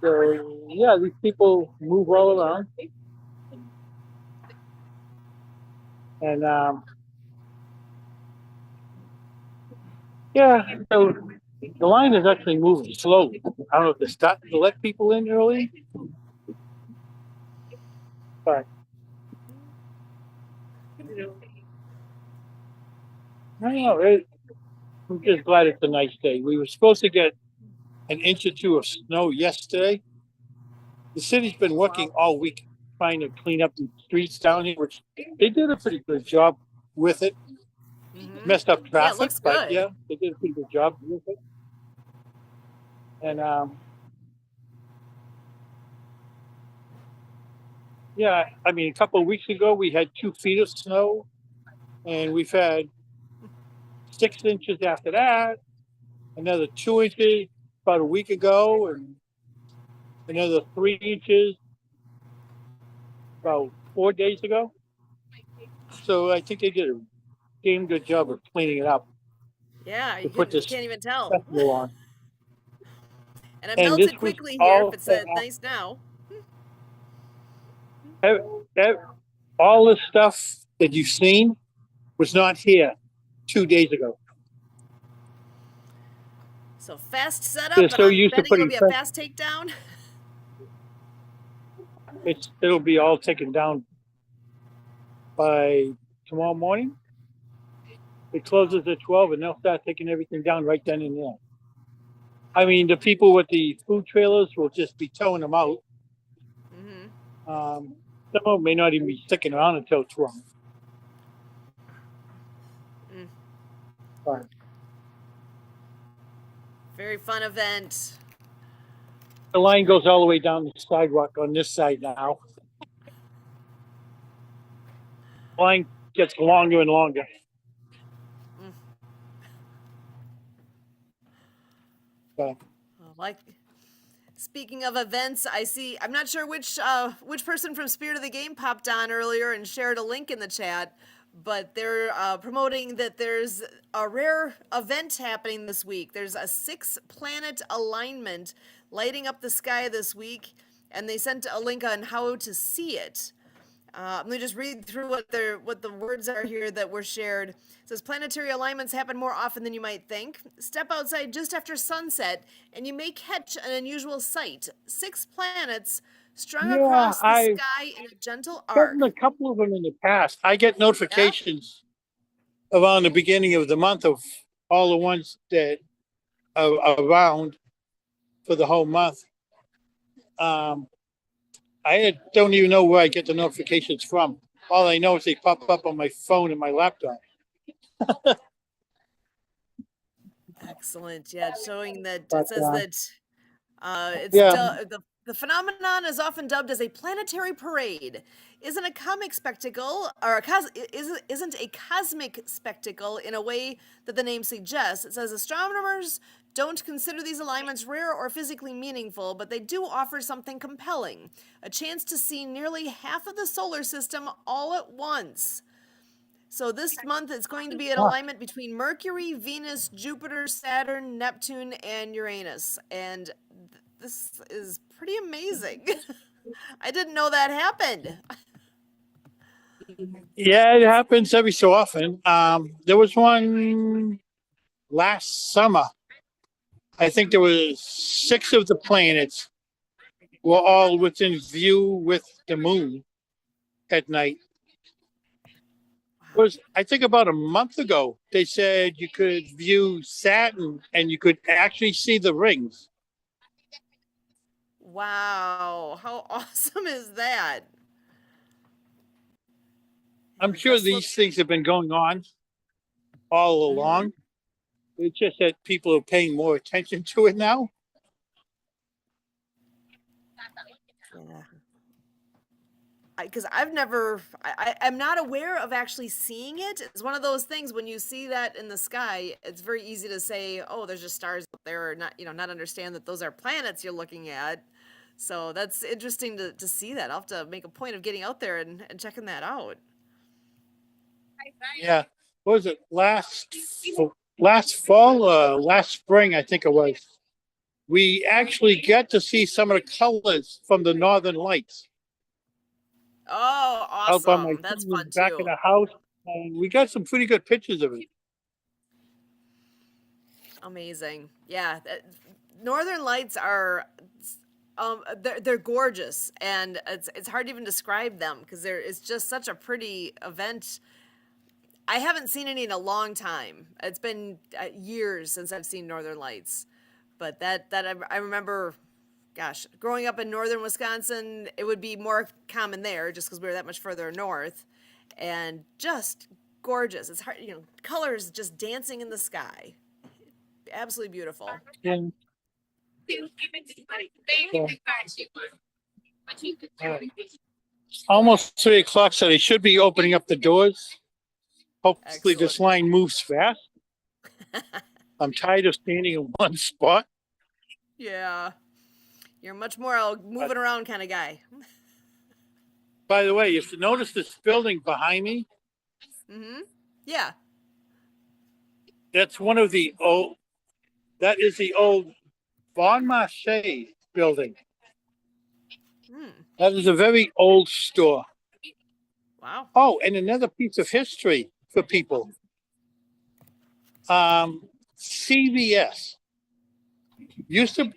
So yeah, these people move all around. And yeah, so the line is actually moving slowly. I don't know if they're starting to let people in early. But I don't know. I'm just glad it's a nice day. We were supposed to get an inch or two of snow yesterday. The city's been working all week trying to clean up the streets down here, which they did a pretty good job with it. Messed up traffic, it looks but good. yeah, they did a pretty good job with it. And yeah, I mean, a couple of weeks ago we had 2 feet of snow, and we've had 6 inches after that, another 2 inches about a week ago, and another 3 inches about 4 days ago. So I think they did a damn good job of cleaning it up. Yeah, you put this can't even tell. festival on. And it And melted this was quickly here all if it's set up. nice now. All the stuff that you've seen was not here 2 days ago. So fast setup, They're and so I'm used to betting it'll putting be a press- fast takedown. It'll be all taken down by tomorrow morning. It closes at 12, and they'll start taking everything down right then and there. I mean, the people with the food trailers will just be towing them out. Some of them may not even be sticking around until 12. But Very fun event. the line goes all the way down the sidewalk on this side now. The line gets longer and longer. Like, speaking of events, I'm not sure which person from Spirit of the Game popped on earlier and shared a link in the chat, but they're promoting that there's a rare event happening this week. There's a 6-planet alignment lighting up the sky this week, and they sent a link on how to see it. Let me just read through what the words are here that were shared. It says, planetary alignments happen more often than you might think. Step outside just after sunset, and you may catch an unusual sight. 6 planets strung across the sky in a gentle arc. I've gotten a couple of them in the past. I get notifications around the beginning of the month of all the ones that are around for the whole month. I don't even know where I get the notifications from. All I know is they pop up on my phone and my laptop. Excellent. Yeah, showing that it says that the phenomenon is often dubbed as a planetary parade. Isn't a comic spectacle, or isn't a cosmic spectacle in a way that the name suggests. It says astronomers don't consider these alignments rare or physically meaningful, but they do offer something compelling, a chance to see nearly half of the solar system all at once. So this month it's going to be an alignment between Mercury, Venus, Jupiter, Saturn, Neptune, and Uranus. And this is pretty amazing. I didn't know that happened. Yeah, it happens every so often. There was one last summer I think there was 6 of the planets were all within view with the moon at night. Was I think about a month ago, they said you could view Saturn and you could actually see the rings. Wow, how awesome is that? I'm It sure just these looks- things have been going on all along. It's just that people are paying more attention to it now. Yeah. Because I've never, I'm not aware of actually seeing it. It's one of those things when you see that in the sky, it's very easy to say, oh, there's just stars up there, or not, not understand that those are planets you're looking at. So that's interesting to see that. I'll have to make a point of getting out there and checking that out. Yeah. What was it last fall, last spring, I think it was. We actually get to see some of the colors from the Northern Lights Oh, out by my awesome. That's family fun back in too. the house. And we got some pretty good pictures of it. Amazing. Yeah. Northern Lights are they're gorgeous, and it's hard to even describe them because it's just such a pretty event. I haven't seen any in a long time. It's been years since I've seen Northern Lights, but I remember, gosh, growing up in northern Wisconsin, it would be more common there just because we were that much further north, and just gorgeous. It's hard, colors just dancing in the sky. Absolutely beautiful. And almost 3 o'clock, so they should be opening up the doors. Hopefully, this Excellent. line moves fast. I'm tired of standing in one spot. Yeah. You're much more a moving around kind of guy. By the way, if you notice this building behind me, Mm-hmm. Yeah. that's one of the old, that is the old Bon Marché building. Hmm. That is a very old store. Wow. Oh, and another piece of history for people. CVS used to,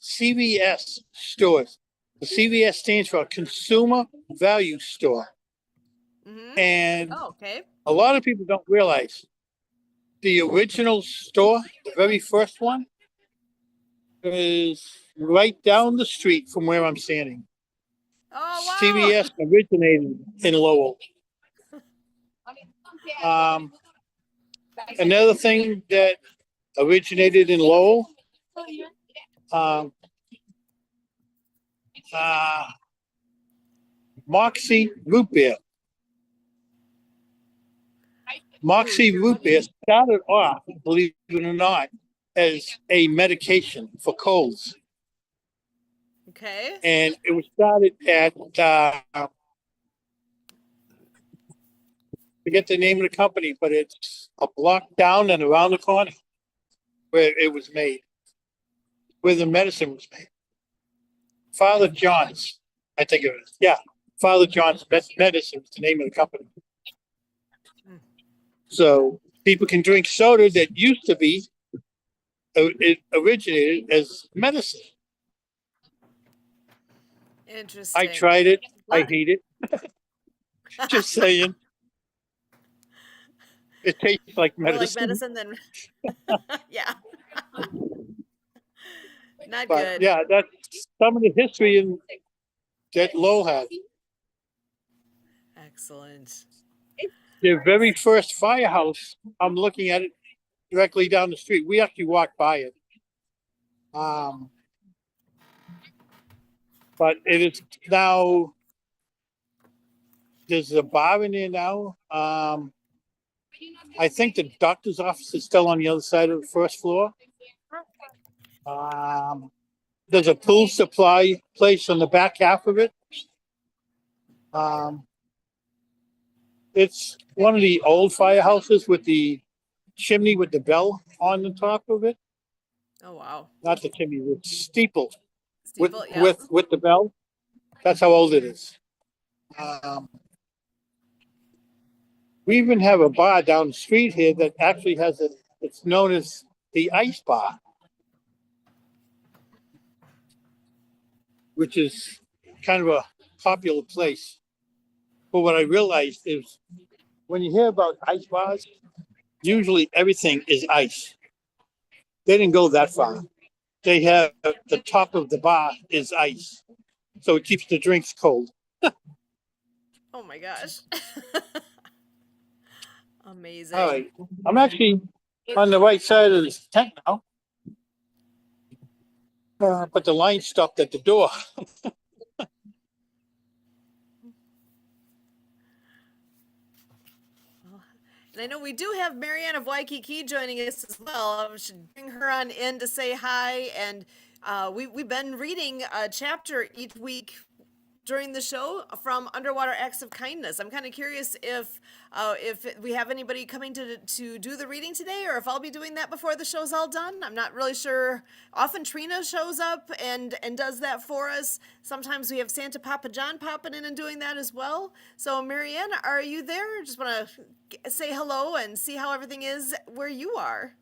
CVS stores. The CVS stands for Consumer Value Store. Mm-hmm. And Oh, okay. a lot of people don't realize the original store, the very first one, is right down the street from where I'm standing. Oh, wow. CVS originated in Lowell. Another thing that originated in Lowell, Moxie root beer. Moxie root beer started off, believe it or not, as a medication for colds. Okay. And it was started at, forget the name of the company, but it's a block down and around the corner where it was made, where the medicine was made. Father John's, I think it was. Yeah, Father John's Medicine was the name of the company. So people can drink soda that used to be, it originated as medicine. Interesting. I tried it. I hate it. Just saying. It tastes like More like medicine. medicine than. Yeah. Not But good. yeah, that's some of the history in that Lowell had. Excellent. Their very first firehouse, I'm looking at it directly down the street. We actually walked by it. But it is now, there's a bar in there now. I think the doctor's office is still on the other side of the first floor. There's a pool supply place on the back half of it. It's one of the old firehouses with the chimney with the bell on the top of it. Oh, wow. Not the chimney, the steeple Steeple, yeah. with the bell. That's how old it is. We even have a bar down the street here that actually has it's known as the Ice Bar. which is kind of a popular place. But what I realized is when you hear about ice bars, usually everything is ice. They didn't go that far. They have the top of the bar is ice, so it keeps the drinks cold. Oh my gosh. Amazing. All right, I'm actually on the right side of this tent now, but the line stopped at the door. And I know we do have Marianne of Waikiki joining us as well. I should bring her on in to say hi. And we've been reading a chapter each week during the show from Underwater Acts of Kindness. I'm kind of curious if we have anybody coming to do the reading today, or if I'll be doing that before the show's all done. I'm not really sure. Often Trina shows up and does that for us. Sometimes we have Santa Papa John popping in and doing that as well. So Marianne, are you there? Just want to say hello and see how everything is where you are.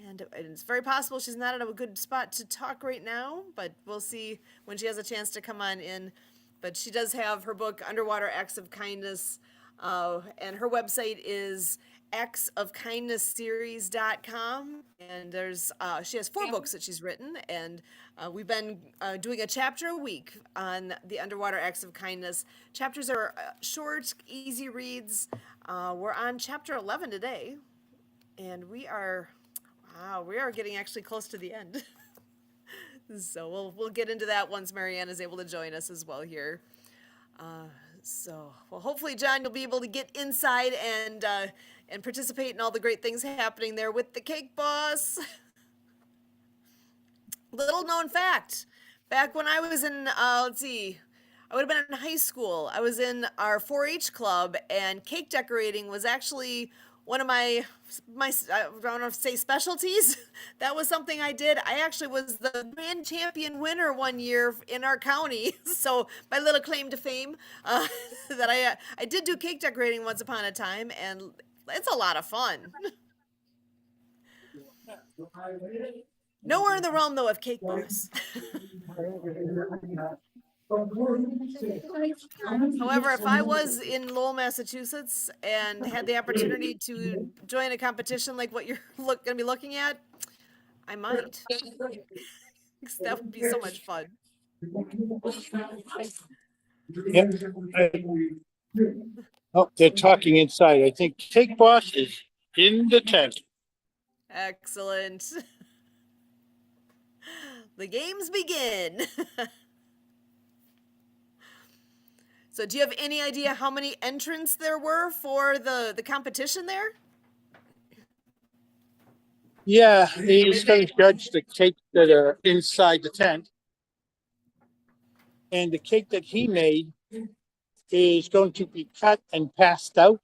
And it's very possible she's not at a good spot to talk right now, but we'll see when she has a chance to come on in. But she does have her book, Underwater Acts of Kindness, and her website is actsofkindnessseries.com. And she has 4 books that she's written, and we've been doing a chapter a week on the Underwater Acts of Kindness. Chapters are short, easy reads. We're on chapter 11 today, and we are getting actually close to the end. So we'll get into that once Marianne is able to join us as well here. Well, hopefully, John, you'll be able to get inside and participate in all the great things happening there with the Cake Boss. Little known fact, back when I was in, I would have been in high school. I was in our 4-H club, and cake decorating was actually one of my I don't know if to say specialties. That was something I did. I actually was the grand champion winner one year in our county. So my little claim to fame, that I did do cake decorating once upon a time, and it's a lot of fun. Nowhere in the realm though of Cake Boss. However, if I was in Lowell, Massachusetts, and had the opportunity to join a competition like what you're going to be looking at, I might. That would be so much fun. Yep. Oh, they're talking inside. I think Cake Boss is in the tent. Excellent. The games begin. So do you have any idea how many entrants there were for the competition there? Yeah, he's going to judge the cakes that are inside the tent. And the cake that he made is going to be cut and passed out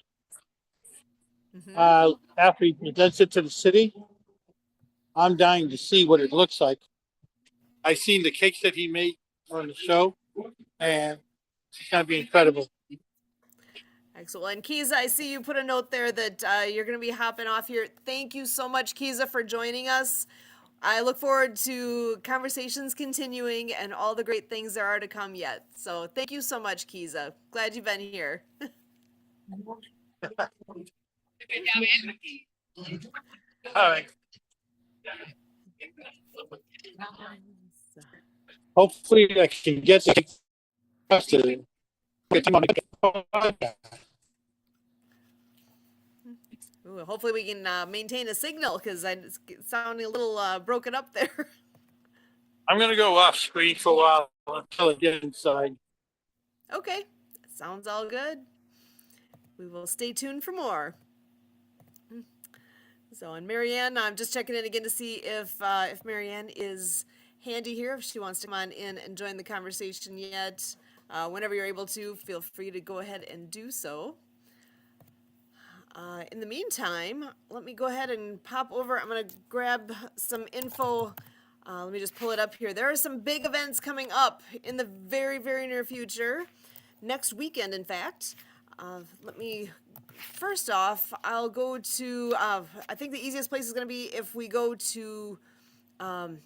after he presents it to the city. I'm dying to see what it looks like. I've seen the cakes that he made on the show, and it's going to be incredible. Excellent. And Kiza, I see you put a note there that you're going to be hopping off here. Thank you so much, Kiza, for joining us. I look forward to conversations continuing and all the great things there are to come yet. So thank you so much, Kiza. Glad you've been here. All right. Hopefully I can get the custody. Ooh, hopefully we can maintain a signal, because it's sounding a little broken up there. I'm going to go off screen for a while until I get inside. Okay, sounds all good. We will stay tuned for more. So, and Marianne, I'm just checking in again to see if Marianne is handy here, if she wants to come on in and join the conversation yet. Whenever you're able to, feel free to go ahead and do so. In the meantime, let me go ahead and pop over. I'm going to grab some info. Let me just pull it up here. There are some big events coming up in the very, very near future. Next weekend, in fact. Let me first off, I'll go to, I think the easiest place is going to be if we go to, go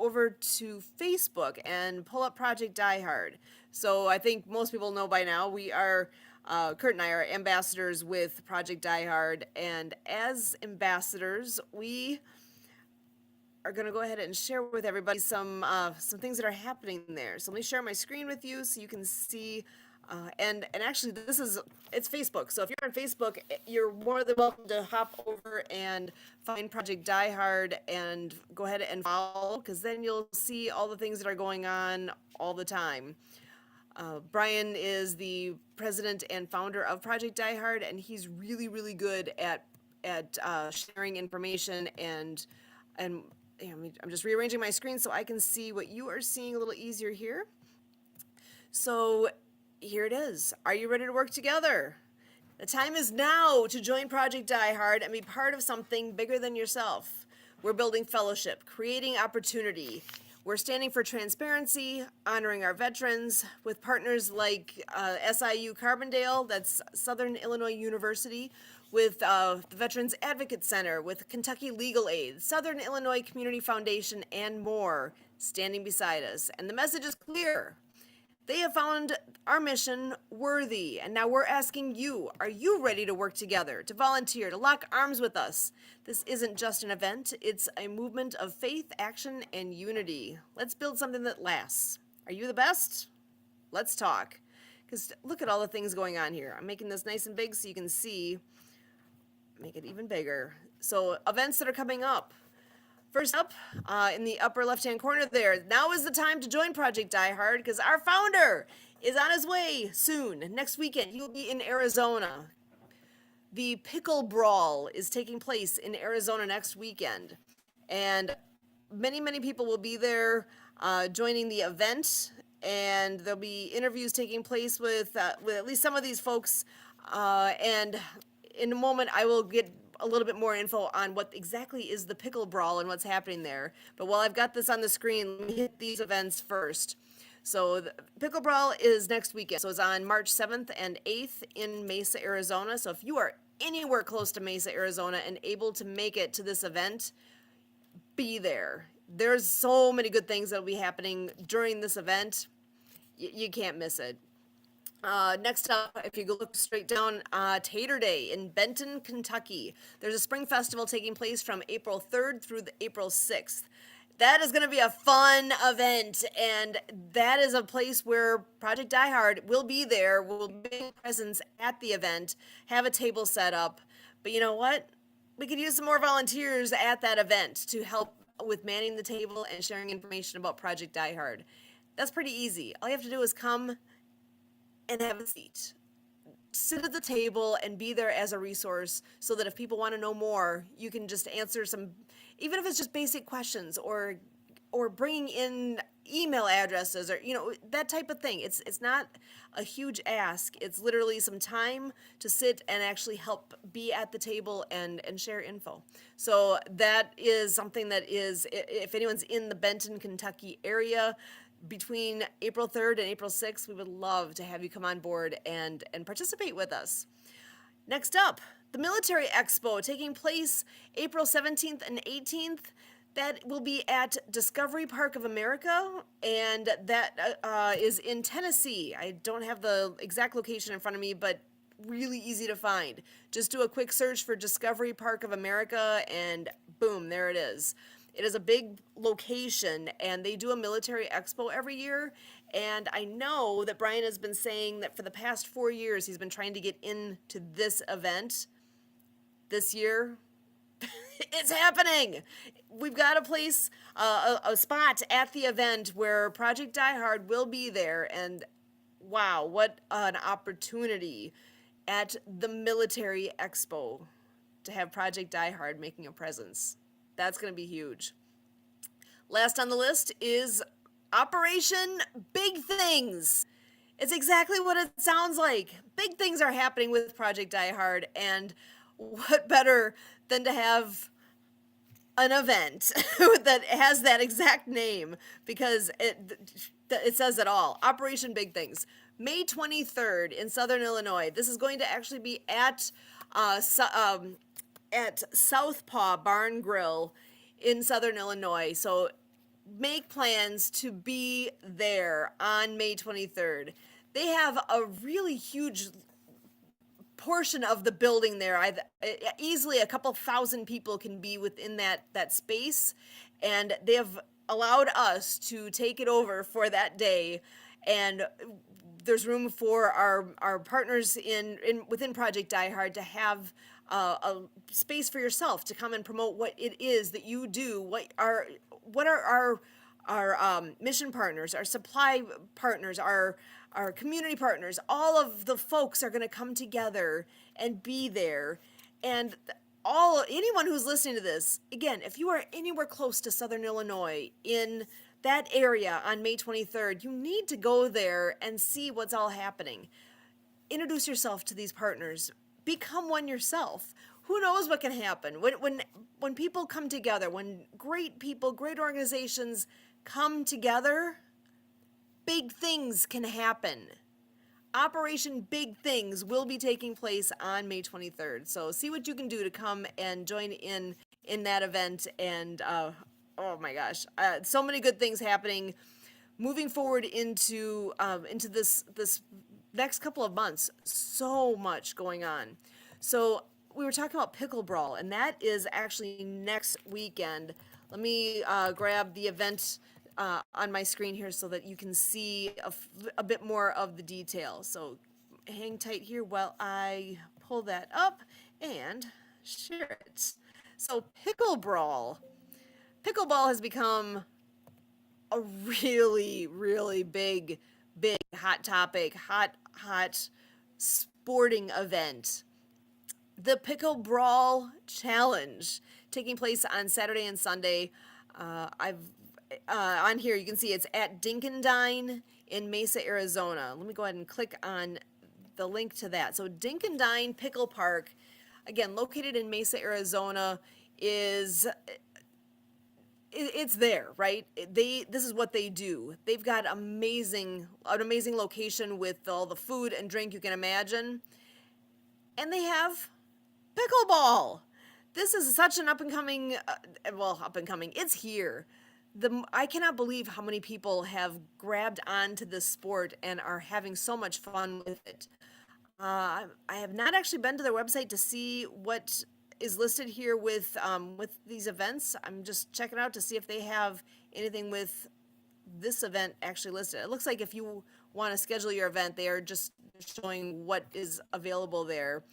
over to Facebook and pull up Project Die Hard. So I think most people know by now we are, Kurt and I are ambassadors with Project Die Hard, and as ambassadors, we are going to go ahead and share with everybody some things that are happening there. So let me share my screen with you so you can see. And actually, it's Facebook. So if you're on Facebook, you're more than welcome to hop over and find Project Die Hard and go ahead and follow, because then you'll see all the things that are going on all the time. Brian is the president and founder of Project Die Hard, and he's really, really good at sharing information and I'm just rearranging my screen so I can see what you are seeing a little easier here. So here it is. Are you ready to work together? The time is now to join Project Die Hard and be part of something bigger than yourself. We're building fellowship, creating opportunity. We're standing for transparency, honoring our veterans with partners like SIU Carbondale, that's Southern Illinois University, with the Veterans Advocate Center, with Kentucky Legal Aid, Southern Illinois Community Foundation, and more standing beside us. And the message is clear. They have found our mission worthy, and now we're asking you, are you ready to work together, to volunteer, to lock arms with us? This isn't just an event, it's a movement of faith, action, and unity. Let's build something that lasts. Are you the best? Let's talk. Because look at all the things going on here. I'm making this nice and big so you can see. Make it even bigger. So events that are coming up. First up, in the upper left-hand corner there, now is the time to join Project Die Hard because our founder is on his way soon. Next weekend, he will be in Arizona. The Pickle Brawl is taking place in Arizona next weekend. And many, many people will be there joining the event. And there'll be interviews taking place with at least some of these folks. And in a moment, I will get a little bit more info on what exactly is the Pickle Brawl and what's happening there. But while I've got this on the screen, let me hit these events first. So the Pickle Brawl is next weekend. So it's on March 7th and 8th in Mesa, Arizona. So if you are anywhere close to Mesa, Arizona and able to make it to this event, be there. There's so many good things that will be happening during this event. You can't miss it. Next up, if you go look straight down, Tater Day in Benton, Kentucky. There's a spring festival taking place from April 3rd through the April 6th. That is going to be a fun event, and that is a place where Project Die Hard will be there. We'll be a presence at the event, have a table set up. But you know what? We could use some more volunteers at that event to help with manning the table and sharing information about Project Die Hard. That's pretty easy. All you have to do is come and have a seat. Sit at the table and be there as a resource so that if people want to know more, you can just answer some, even if it's just basic questions or bringing in email addresses or, that type of thing. It's not a huge ask. It's literally some time to sit and actually help be at the table and share info. So that is something that is, if anyone's in the Benton, Kentucky area, between April 3rd and April 6th, we would love to have you come on board and participate with us. Next up, the Military Expo taking place April 17th and 18th. That will be at Discovery Park of America, and that is in Tennessee. I don't have the exact location in front of me, but really easy to find. Just do a quick search for Discovery Park of America, and boom, there it is. It is a big location, and they do a military expo every year. And I know that Brian has been saying that for the past 4 years, he's been trying to get into this event. This year, it's happening. We've got a place, a spot at the event where Project Die Hard will be there. And wow, what an opportunity at the military expo to have Project Die Hard making a presence. That's going to be huge. Last on the list is Operation Big Things. It's exactly what it sounds like. Big things are happening with Project Die Hard, and what better than to have an event that has that exact name, because it says it all. Operation Big Things. May 23rd in Southern Illinois. This is going to actually be at Southpaw Barn Grill in Southern Illinois. So make plans to be there on May 23rd. They have a really huge portion of the building there. Easily a couple thousand people can be within that space, and they have allowed us to take it over for that day. And there's room for our partners within Project Die Hard to have a space for yourself to come and promote what it is that you do. What are our mission partners, our supply partners, our community partners. All of the folks are going to come together and be there. And anyone who's listening to this, again, if you are anywhere close to Southern Illinois in that area on May 23rd, you need to go there and see what's all happening. Introduce yourself to these partners. Become one yourself. Who knows what can happen when people come together, when great people, great organizations come together, big things can happen. Operation Big Things will be taking place on May 23rd. So see what you can do to come and join in that event. And oh my gosh, so many good things happening moving forward into this next couple of months. So much going on. So we were talking about Pickle Brawl, and that is actually next weekend. Let me grab the event on my screen here so that you can see a bit more of the details. So hang tight here while I pull that up and share it. So Pickle Brawl. Pickleball has become a really, really big hot topic, hot sporting event. The Pickle Brawl Challenge taking place on Saturday and Sunday. On here you can see it's at Dinkendine in Mesa, Arizona. Let me go ahead and click on the link to that. So Dinkendine Pickle Park, again located in Mesa, Arizona, it's there, right? This is what they do. They've got an amazing location with all the food and drink you can imagine, and they have pickleball. This is such an up and coming. It's here. I cannot believe how many people have grabbed onto this sport and are having so much fun with it. I have not actually been to their website to see what is listed here with these events. I'm just checking out to see if they have anything with this event actually listed. It looks like if you want to schedule your event, they are just showing what is available there.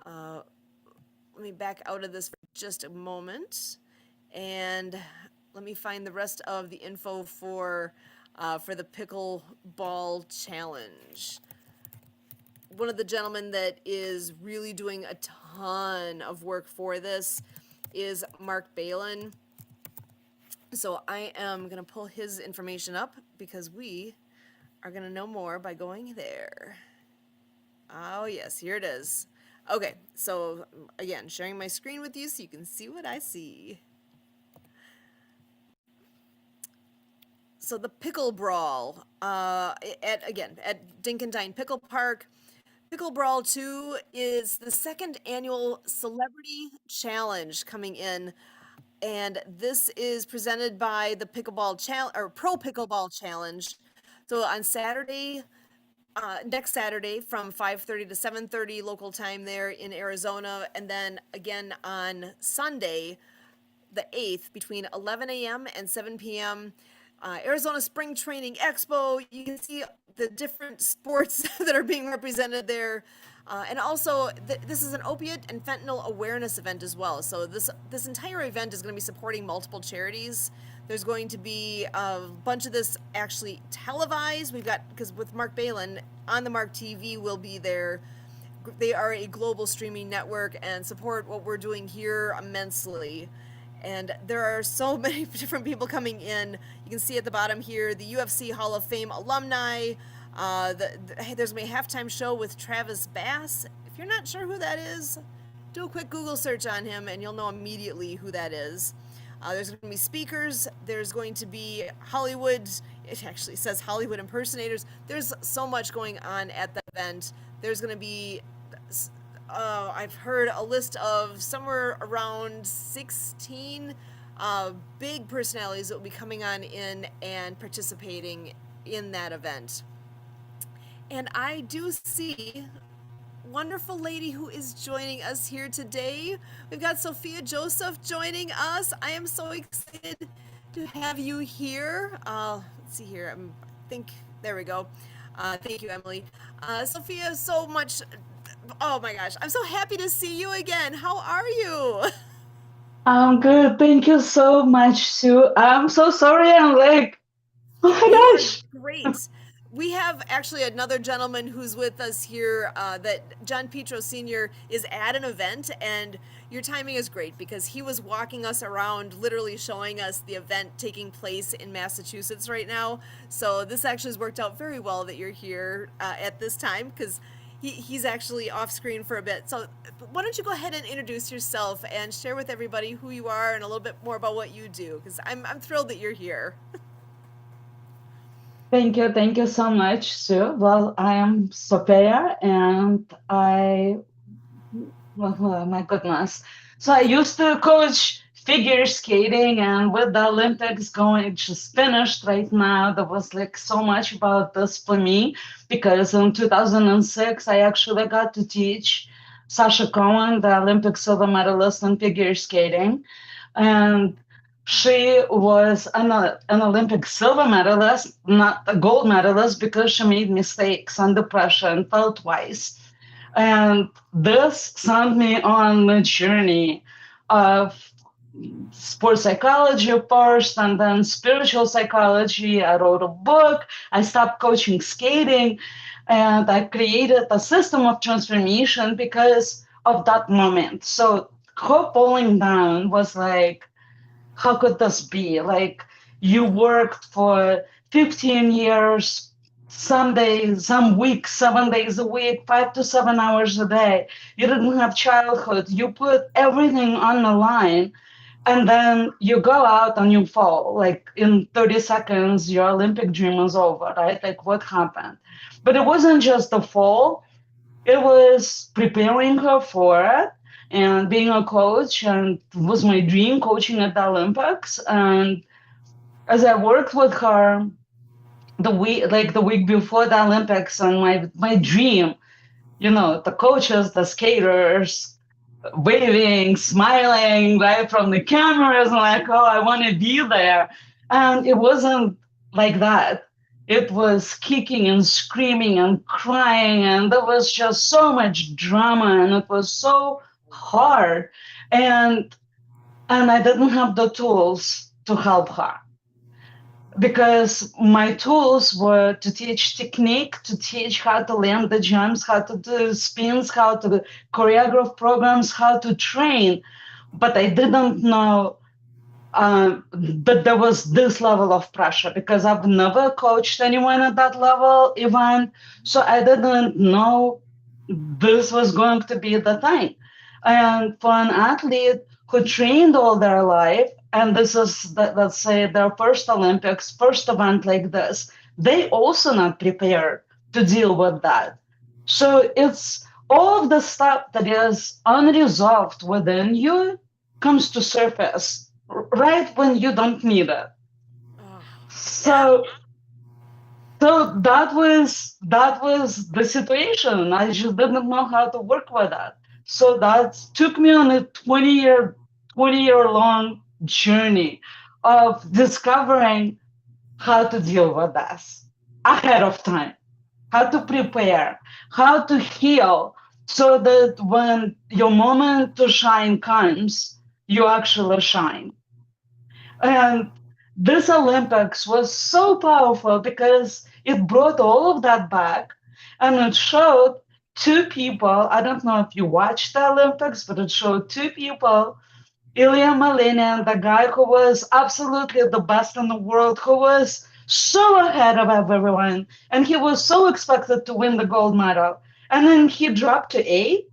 Let me back out of this for just a moment, and let me find the rest of the info for the Pickleball Challenge. One of the gentlemen that is really doing a ton of work for this is Mark Balin. So I am going to pull his information up because we are going to know more by going there. Oh yes, here it is. Okay, so again, sharing my screen with you so you can see what I see. So the Pickle Brawl, at Dinkendine Pickle Park. Pickle Brawl 2 is the second annual Celebrity Challenge coming in, and this is presented by the Pickleball Challenge or Pro Pickleball Challenge. So on Saturday, next Saturday from 5:30 to 7:30 local time there in Arizona, and then again on Sunday, the 8th, between 11 a.m. and 7 p.m. Arizona Spring Training Expo. You can see the different sports that are being represented there. And also, this is an opiate and fentanyl awareness event as well. So this entire event is going to be supporting multiple charities. There's going to be a bunch of this actually televised. Because with Mark Balin, On the Mark TV will be there. They are a global streaming network and support what we're doing here immensely. And there are so many different people coming in. You can see at the bottom here, the UFC Hall of Fame alumni. There's going to be a halftime show with Travis Bass. If you're not sure who that is, do a quick Google search on him and you'll know immediately who that is. There's going to be speakers. There's going to be Hollywood. It actually says Hollywood impersonators. There's so much going on at the event. There's going to be, I've heard a list of somewhere around 16 big personalities that will be coming on in and participating in that event. And I do see wonderful lady who is joining us here today. We've got Sophia Joseph joining us. I am so excited to have you here. Let's see here. There we go. Thank you, Emily. Sophia, so much. Oh my gosh, I'm so happy to see you again. How are you? I'm good. Thank you so much, Sue. I'm so sorry. I'm like, oh my gosh. Great. We have actually another gentleman who's with us here, that John Petro Sr. is at an event, and your timing is great because he was walking us around, literally showing us the event taking place in Massachusetts right now. So this actually has worked out very well that you're here at this time because he's actually off screen for a bit. So why don't you go ahead and introduce yourself and share with everybody who you are and a little bit more about what you do, because I'm thrilled that you're here. Thank you so much, Sue. Well, I am Sophia, and oh my goodness. So I used to coach figure skating, and with the Olympics going just finished right now, there was like so much about this for me because in 2006 I actually got to teach Sasha Cohen, the Olympic silver medalist in figure skating, and she was an Olympic silver medalist, not a gold medalist, because she made mistakes under pressure and fell twice. And this sent me on the journey of sports psychology first and then spiritual psychology. I wrote a book. I stopped coaching skating, and I created a system of transformation because of that moment. So her falling down was like, how could this be? Like, you worked for 15 years, some days, some weeks, 7 days a week, 5 to 7 hours a day. You didn't have childhood. You put everything on the line, and then you go out and you fall. Like in 30 seconds, your Olympic dream is over, right? Like, what happened? But it wasn't just the fall. It was preparing her for it. And being a coach, and it was my dream coaching at the Olympics. And as I worked with her the week before the Olympics, and my dream, the coaches, the skaters, waving, smiling, right, from the cameras, and like, oh, I want to be there. And it wasn't like that. It was kicking and screaming and crying, and there was just so much drama, and it was so hard, and I didn't have the tools to help her because my tools were to teach technique, to teach how to land the jumps, how to do spins, how to choreograph programs, how to train, but I didn't know that there was this level of pressure because I've never coached anyone at that level even, so I didn't know this was going to be the thing. And for an athlete who trained all their life, and this is, let's say, their first Olympics, first event like this, they also not prepared to deal with that. So it's all of the stuff that is unresolved within you comes to surface right when you don't need it. So that was the situation. I just didn't know how to work with that. So that took me on a 20-year long journey of discovering how to deal with this ahead of time, how to prepare, how to heal, so that when your moment to shine comes, you actually shine. And this Olympics was so powerful because it brought all of that back, and it showed two people. I don't know if you watched the Olympics, but it showed two people, Ilya Malinin, the guy who was absolutely the best in the world, who was so ahead of everyone, and he was so expected to win the gold medal. And then he dropped to 8.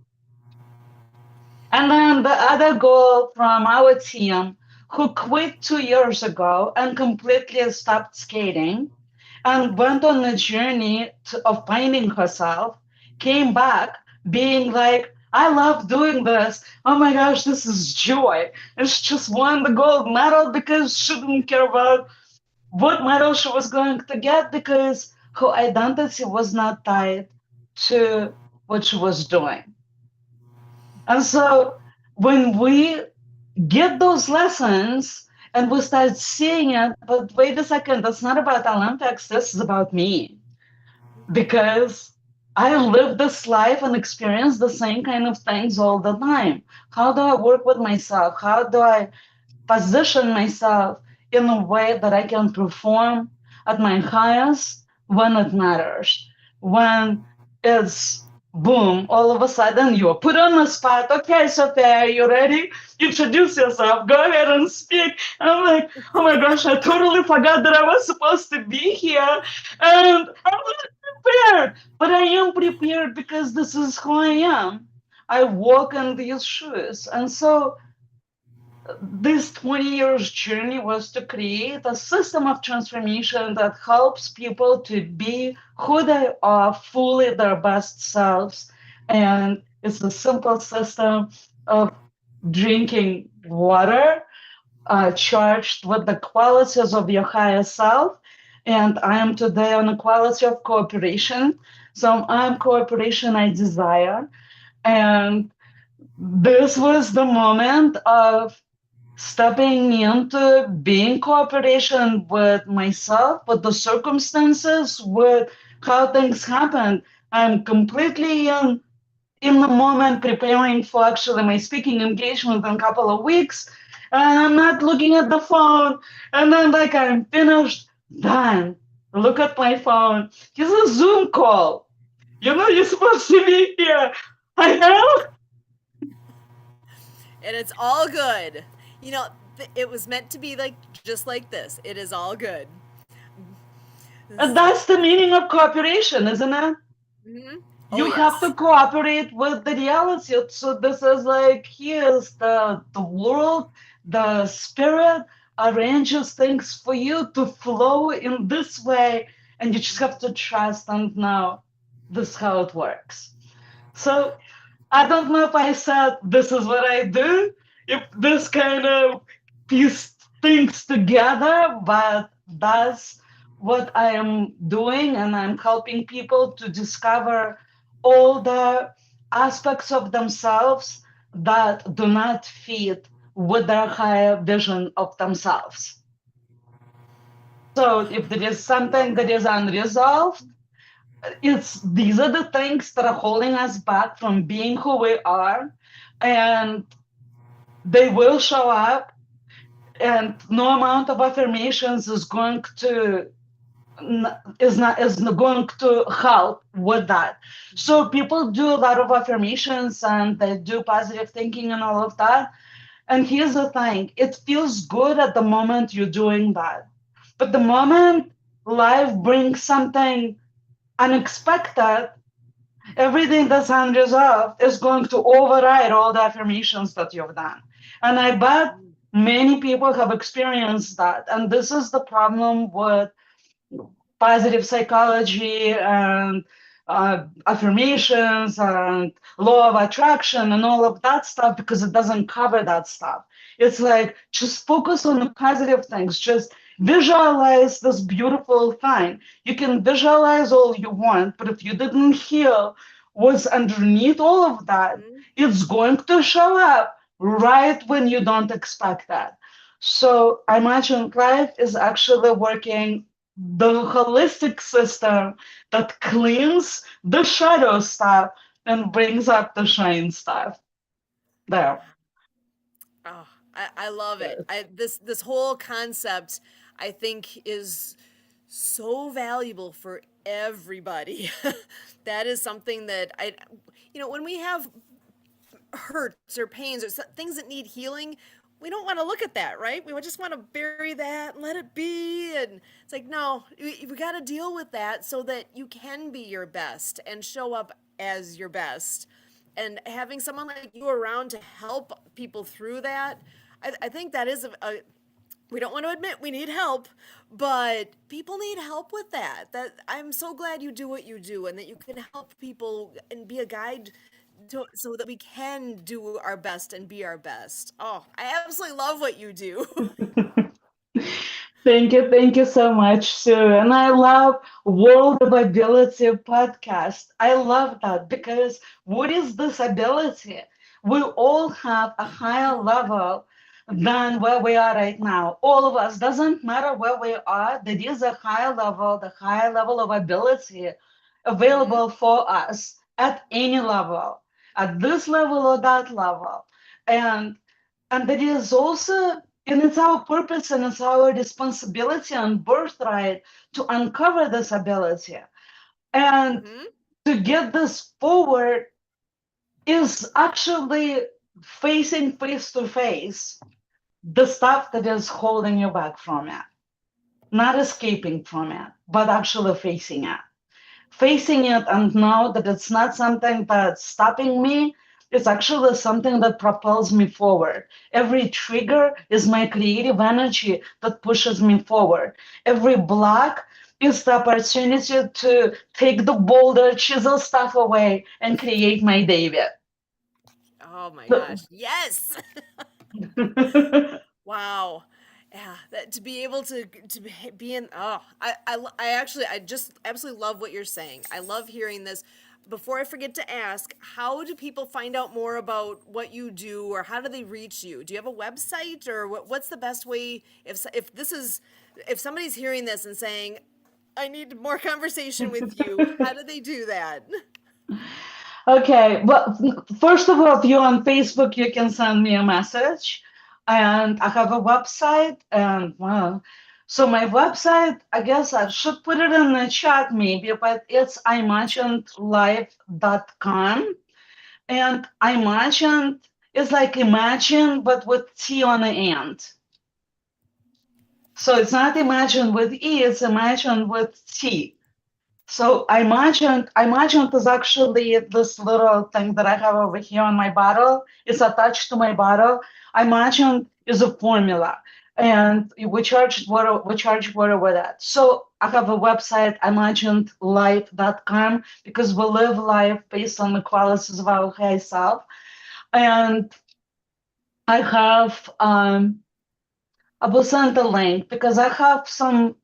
And then the other goal from our team who quit 2 years ago and completely stopped skating and went on a journey of finding herself, came back being like, I love doing this. Oh my gosh, this is joy. And she just won the gold medal because she didn't care about what medal she was going to get because her identity was not tied to what she was doing. And so when we get those lessons and we start seeing it, but wait a second, that's not about Olympics, this is about me. Because I live this life and experience the same kind of things all the time. How do I work with myself? How do I position myself in a way that I can perform at my highest when it matters? When it's boom, all of a sudden you're put on the spot. Okay, Sophia, are you ready? Introduce yourself. Go ahead and speak. And I'm like, oh my gosh, I totally forgot that I was supposed to be here. And I'm not prepared. But I am prepared because this is who I am. I walk in these shoes. And so this 20 years journey was to create a system of transformation that helps people to be who they are, fully their best selves. And it's a simple system of drinking water charged with the qualities of your higher self. And I am today on the quality of cooperation. So I'm cooperation I desire. And this was the moment of stepping into being cooperation with myself, with the circumstances, with how things happen. I'm completely in the moment preparing for actually my speaking engagement in a couple of weeks. And I'm not looking at the phone. And then like I'm finished, done. Look at my phone. It's a Zoom call. You know, you're supposed to be here. I am. And it's all good. You know, it was meant to be like just like this. It is all good. And that's the meaning of cooperation, isn't it? Mm-hmm. You have to cooperate with the reality. So this is like here's the world, the spirit arranges things for you to flow in this way, and you just have to trust and know this is how it works. So I don't know if I said this is what I do, if this kind of piece things together, but that's what I am doing, and I'm helping people to discover all the aspects of themselves that do not fit with their higher vision of themselves. So if there is something that is unresolved, these are the things that are holding us back from being who we are, and they will show up, and no amount of affirmations is going to going to help with that. So people do a lot of affirmations and they do positive thinking and all of that. And here's the thing, it feels good at the moment you're doing that. But the moment life brings something unexpected, everything that's unresolved is going to override all the affirmations that you've done. And I bet many people have experienced that. And this is the problem with positive psychology and affirmations and law of attraction and all of that stuff, because it doesn't cover that stuff. It's like, just focus on the positive things. Just visualize this beautiful thing. You can visualize all you want, but if you didn't heal what's underneath all of that, it's going to show up right when you don't expect that. So I imagine life is actually working the holistic system that cleans the shadow stuff and brings up the shine stuff. There. Oh, I love it. This whole concept, I think, is so valuable for everybody. That is something that when we have hurts or pains or things that need healing, we don't want to look at that, right? We just want to bury that and let it be. And it's like, no, we got to deal with that so that you can be your best and show up as your best. And having someone like you around to help people through that, I think that is we don't want to admit we need help, but people need help with that. That I'm so glad you do what you do and that you can help people and be a guide so that we can do our best and be our best. Oh, I absolutely love what you do. Thank you so much, Sue. And I love World of Ability podcast. I love that because what is this ability? We all have a higher level than where we are right now. All of us, doesn't matter where we are, there is a higher level, the higher level of ability Hmm. available for us at any level, at this level or that level. And that is also, and it's our purpose and it's our responsibility and birthright to uncover this ability. And Hmm. to get this forward is actually facing face to face the stuff that is holding you back from it, not escaping from it, but actually facing it. Facing it and know that it's not something that's stopping me. It's actually something that propels me forward. Every trigger is my creative energy that pushes me forward. Every block is the opportunity to take the boulder, chisel stuff away, and create my David. Oh my So- gosh. Yes. Wow. Yeah, that to be able be in I actually I just absolutely love what you're saying. I love hearing this. Before I forget to ask, how do people find out more about what you do or how do they reach you? Do you have a website or what's the best way if this is if somebody's hearing this and saying I need more conversation with you, how do they do that? Okay, well, first of all, if you're on Facebook, you can send me a message. And I have a website, and well, so my website, I guess I should put it in the chat maybe, but it's imaginedlife.com. And imagined is like imagine, but with T on the end. So it's not imagine with E, it's imagine with T. So I imagined is actually this little thing that I have over here on my bottle. It's attached to my bottle. I imagined is a formula, and we charge water with that. So I have a website, imaginedlife.com, because we live life based on the qualities of our high self. And I have I will send the link because I have some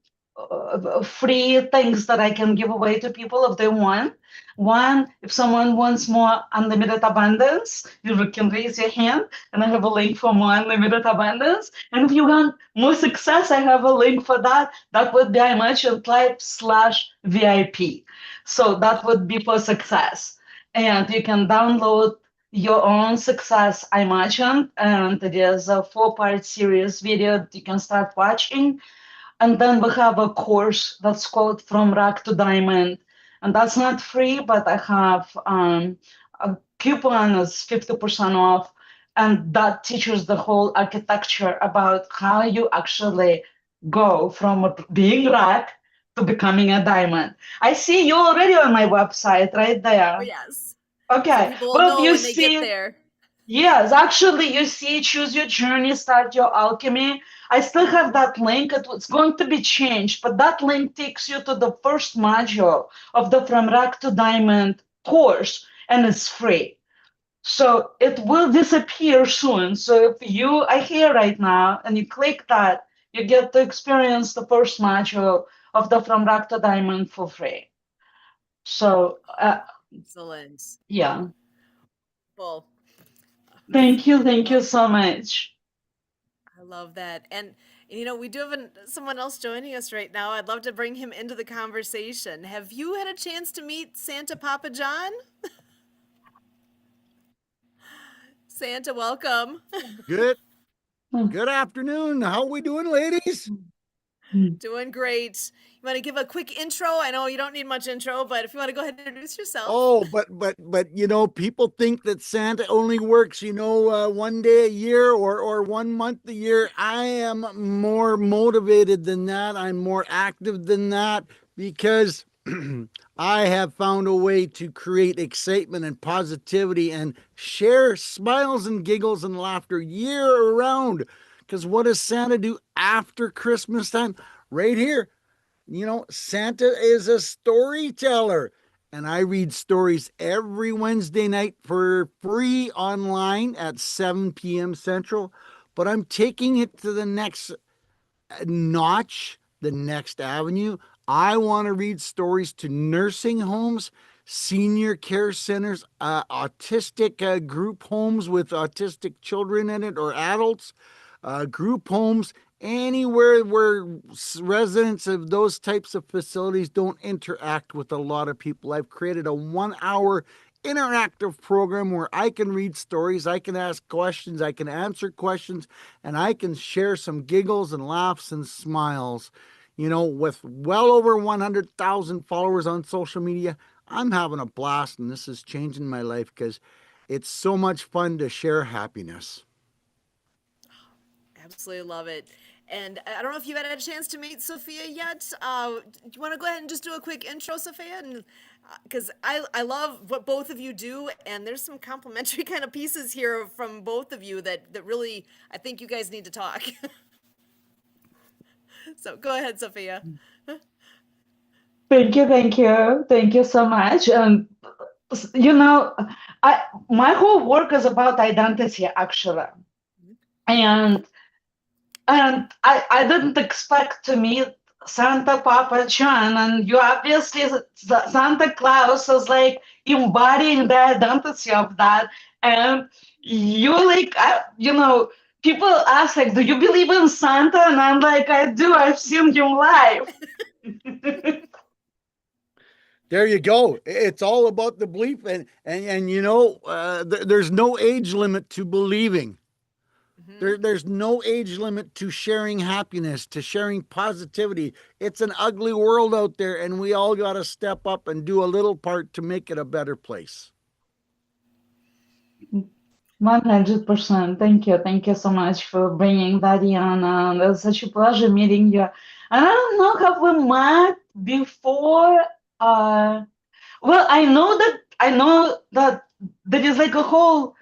free things that I can give away to people if they want. One, if someone wants more unlimited abundance, you can raise your hand and I have a link for more unlimited abundance. And if you want more success, I have a link for that. That would be imaginedlife/VIP. So that would be for success. And you can download your own success, I imagine. And it is a 4-part series video that you can start watching. And then we have a course that's called From Rock to Diamond. And that's not free, but I have a coupon is 50% off. And that teaches the whole architecture about how you actually go from being rock to becoming a diamond. I see you already on my website right Oh there. yes. So Okay. people will Well, know you when they get see, there. yes, actually, you see, choose your journey, start your alchemy. I still have that link. It's going to be changed, but that link takes you to the first module of the From Rock to Diamond course, and it's free. So it will disappear soon. So if you are here right now and you click that, you get to experience the first module of the From Rock to Diamond for free. So, Excellent. yeah, Well, thank love you so much. I love that. And we do have someone else joining us right now. I'd love to bring him into the conversation. Have you had a chance to meet Santa Papa John? Santa, welcome. Good good afternoon. How we doing, ladies? Doing great. You want to give a quick intro? I know you don't need much intro, but if you want to go ahead and introduce yourself. Oh, but people think that Santa only works, one day a year or 1 month a year. I am more motivated than that. I'm more active than that because I have found a way to create excitement and positivity and share smiles and giggles and laughter year round. Because what does Santa do after Christmas time? Right here. Santa is a storyteller. And I read stories every Wednesday night for free online at 7 p.m. Central. But I'm taking it to the next notch, the next avenue. I want to read stories to nursing homes, senior care centers, autistic group homes with autistic children in it or adults, group homes, anywhere where residents of those types of facilities don't interact with a lot of people. I've created a 1 hour interactive program where I can read stories, I can ask questions, I can answer questions, and I can share some giggles and laughs and smiles. With well over 100,000 followers on social media, I'm having a blast, and this is changing my life because it's so much fun to share happiness. Absolutely love it. And I don't know if you've had a chance to meet Sophia yet. Do you want to go ahead and just do a quick intro, Sophia? And because I love what both of you do, and there's some complimentary kind of pieces here from both of you that really I think you guys need to talk. So go ahead, Sophia. Thank you so much. You know, my whole work is about identity actually, and I didn't expect to meet Santa Papa John, and you obviously Santa Claus is like embodying the identity of that, and you like people ask like, do you believe in Santa? And I'm like, I do. I've seen him live. There you go. It's all about the belief, and there's no age limit to believing. There's no age limit to sharing happiness, to sharing positivity. It's an ugly world out there, and we all got to step up and do a little part to make it a better place. 100%. Thank you so much for bringing that in. It was such a pleasure meeting you. And I don't know, have we met before? Well, I know that there is like a whole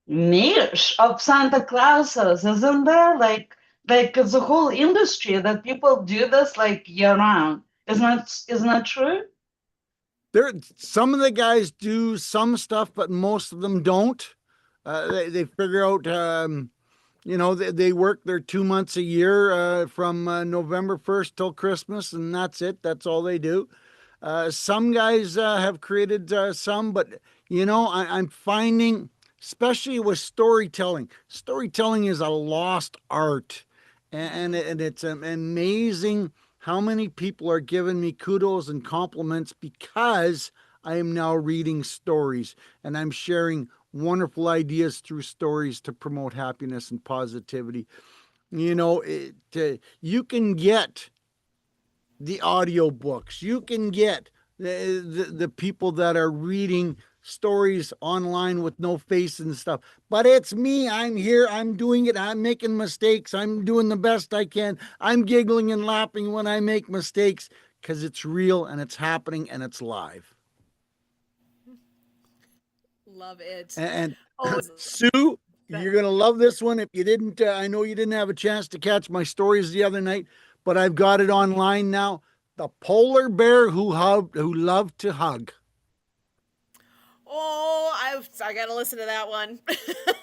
niche of Santa Clauses, isn't there? Like it's a whole industry that people do this like year round. Isn't that true? Some of the guys do some stuff, but most of them don't. They figure out, they work their 2 months a year from November 1st till Christmas, and that's it. That's all they do. Some guys have created some, but I'm finding, especially with storytelling is a lost art, and it's amazing how many people are giving me kudos and compliments because I am now reading stories and I'm sharing wonderful ideas through stories to promote happiness and positivity. You can get the audio books, you can get the people that are reading stories online with no face and stuff, but it's me. I'm here, I'm doing it, I'm making mistakes, I'm doing the best I can, I'm giggling and laughing when I make mistakes because it's real and it's happening and it's live. Love it. And Sue, you're gonna love this one. If you didn't, I know you didn't have a chance to catch my stories the other night, but I've got it online now. The polar bear who loved to hug. Oh, I gotta listen to that one.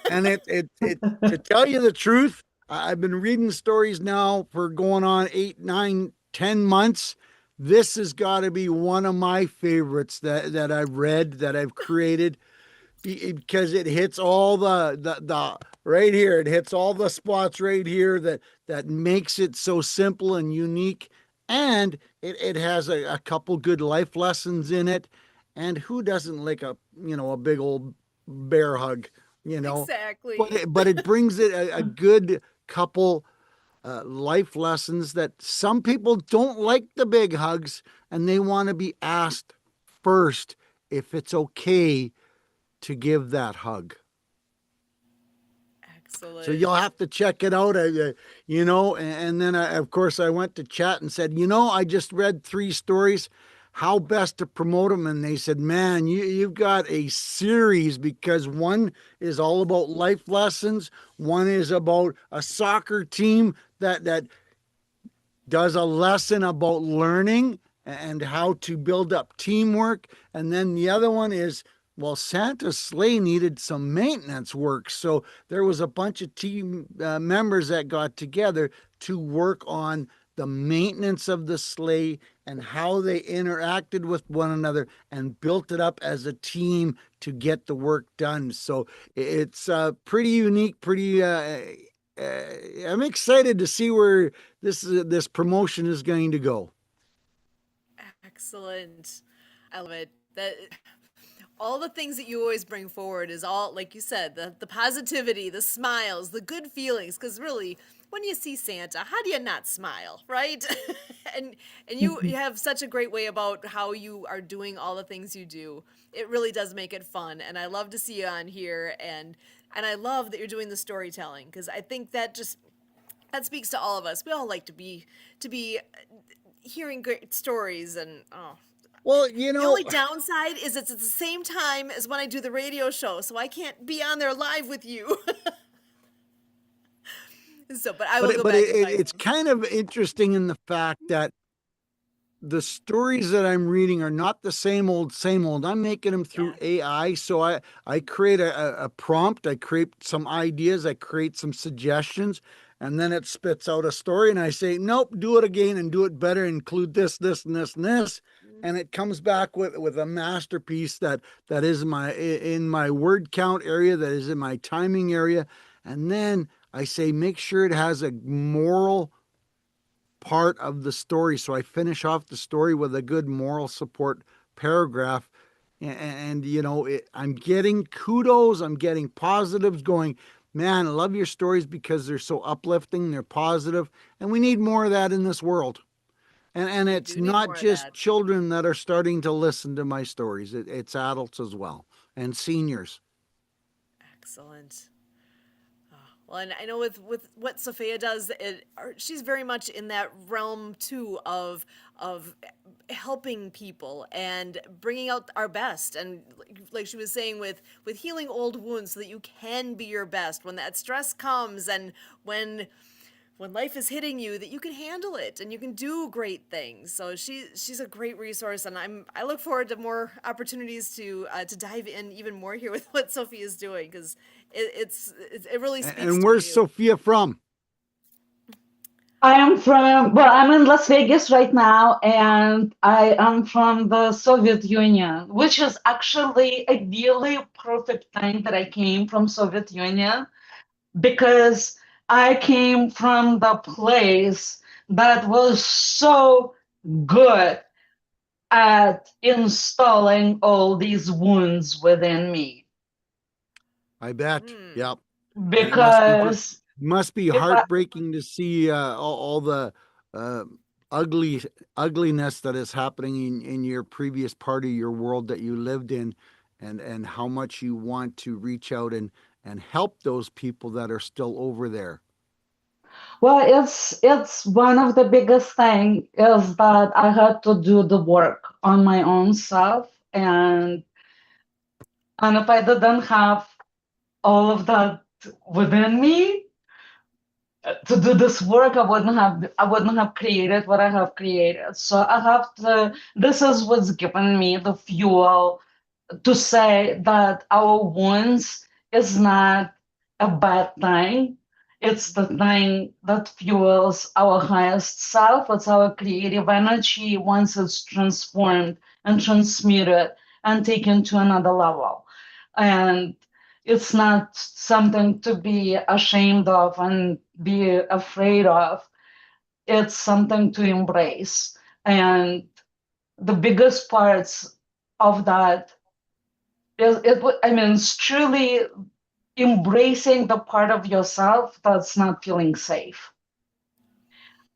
And it to tell you the truth, I've been reading stories now for going on 8, 9, 10 months. This has got to be one of my favorites that I've read, that I've created, because it hits all the right here. It hits all the spots right here that makes it so simple and unique. And it has a couple good life lessons in it. And who doesn't like a big old bear hug, Exactly. But it brings it a good couple life lessons that some people don't like the big hugs, and they want to be asked first if it's okay to give that hug. Excellent. So you'll have to check it out, and then of course I went to chat and said, I just read 3 stories, how best to promote them. And they said, man, you've got a series, because one is all about life lessons. One is about a soccer team that does a lesson about learning and how to build up teamwork. And then the other one is, well, Santa's sleigh needed some maintenance work. So there was a bunch of team members that got together to work on the maintenance of the sleigh and how they interacted with one another and built it up as a team to get the work done. So it's pretty unique, I'm excited to see where this promotion is going to go. Excellent. I love it. That all the things that you always bring forward is all, like you said, the positivity, the smiles, the good feelings. Because really, when you see Santa, how do you not smile, right? and you have such a great way about how you are doing all the things you do. It really does make it fun, and I love to see you on here, and I love that you're doing the storytelling, because I think that speaks to all of us. We all like to be hearing great stories, and Well, the only downside is it's at the same time as when I do the radio show, so I can't be on there live with you. But I will go back. It's kind of interesting in the fact that the stories that I'm reading are not the same old. I'm making them through AI. So I create a prompt, I create some ideas, I create some suggestions, and then it spits out a story, and I say, nope, do it again and do it better, include this, this, and this, and this. And it comes back with a masterpiece that is in my word count area, that is in my timing area. And then I say, make sure it has a moral part of the story. So I finish off the story with a good moral support paragraph. And I'm getting kudos, I'm getting positives going, man, I love your stories because they're so uplifting, they're positive, and we need more of that in this world. And it's not just children that are starting to listen to my stories. It's adults as well, and seniors. Excellent. Well, and I know with what Sophia does, she's very much in that realm too of helping people and bringing out our best. And like she was saying, with healing old wounds, so that you can be your best when that stress comes, and when life is hitting you, that you can handle it and you can do great things. So she's a great resource, and I look forward to more opportunities to dive in even more here with what Sophia is doing, because it really speaks. And where's Sophia from? I'm in Las Vegas right now, and I am from the Soviet Union, which is actually a really perfect thing that I came from Soviet Union, because I came from the place that was so good at installing all these wounds within me. I bet. Yep. Because must be heartbreaking to see all the ugliness that is happening in your previous part of your world that you lived in, and how much you want to reach out and help those people that are still over there. Well, it's one of the biggest thing is that I had to do the work on my own self, and if I didn't have all of that within me to do this work, I wouldn't have created what I have created. So this is what's given me the fuel to say that our wounds is not a bad thing. It's the thing that fuels our highest self. It's our creative energy once it's transformed and transmuted and taken to another level. And it's not something to be ashamed of and be afraid of. It's something to embrace. And the biggest parts of that it's truly embracing the part of yourself that's not feeling safe.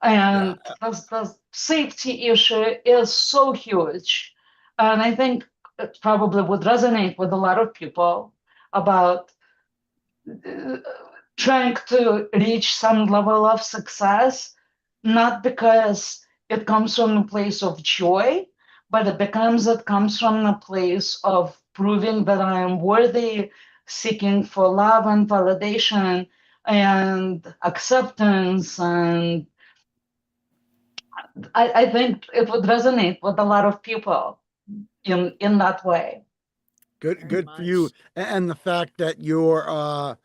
And the safety issue is so huge. And I think it probably would resonate with a lot of people about trying to reach some level of success, not because it comes from a place of joy, but it comes from a place of proving that I am worthy, seeking for love and validation and acceptance. And I think it would resonate with a lot of people in that way. Good, Very good for you. much. And the fact that you're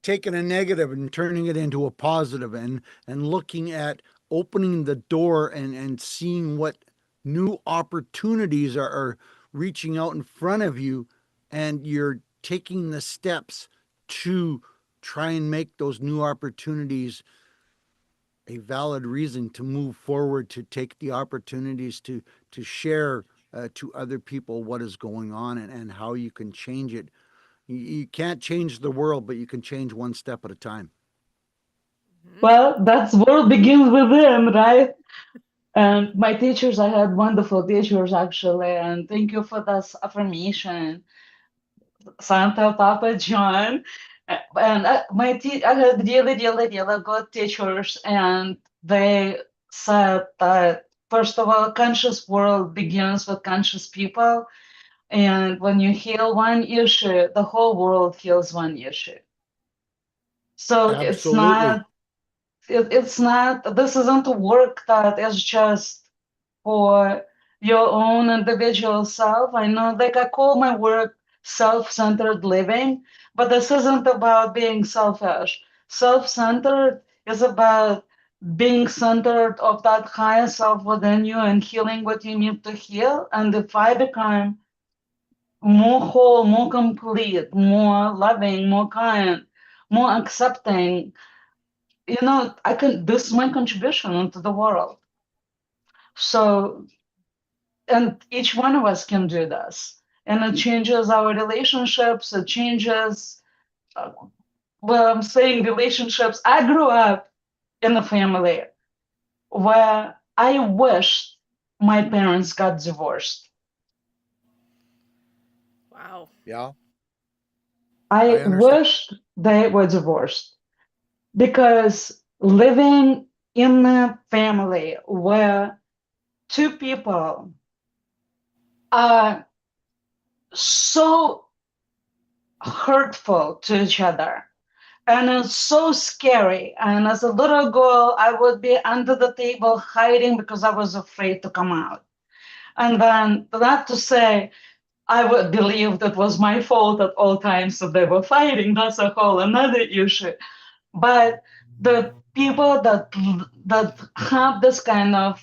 taking a negative and turning it into a positive, and looking at opening the door and seeing what new opportunities are reaching out in front of you, and you're taking the steps to try and make those new opportunities a valid reason to move forward, to take the opportunities to share to other people what is going on, and how you can change it. You can't change the world, but you can change one step at a time. Well, that's world begins within, right? And my teachers, I had wonderful teachers actually, and thank you for this affirmation, Santa Papa John. And I had really, really, really good teachers, and they said that first of all, conscious world begins with conscious people, and when you heal one issue, the whole world heals one issue. So Absolutely. it's not, this isn't a work that is just for your own individual self. I know, like, I call my work self-centered living, but this isn't about being selfish. Self-centered is about being centered of that higher self within you and healing what you need to heal. And if I become more whole, more complete, more loving, more kind, more accepting, this is my contribution into the world. So, and each one of us can do this. And it changes our relationships, it changes, well, I'm saying relationships. I grew up in a family where I wished my parents got divorced. Wow. Yeah, I I understand. wished they were divorced because living in a family where two people are so hurtful to each other and it's so scary. And as a little girl, I would be under the table hiding because I was afraid to come out. And then, not to say I would believe that was my fault at all times that they were fighting. That's a whole another issue. But the people that have this kind of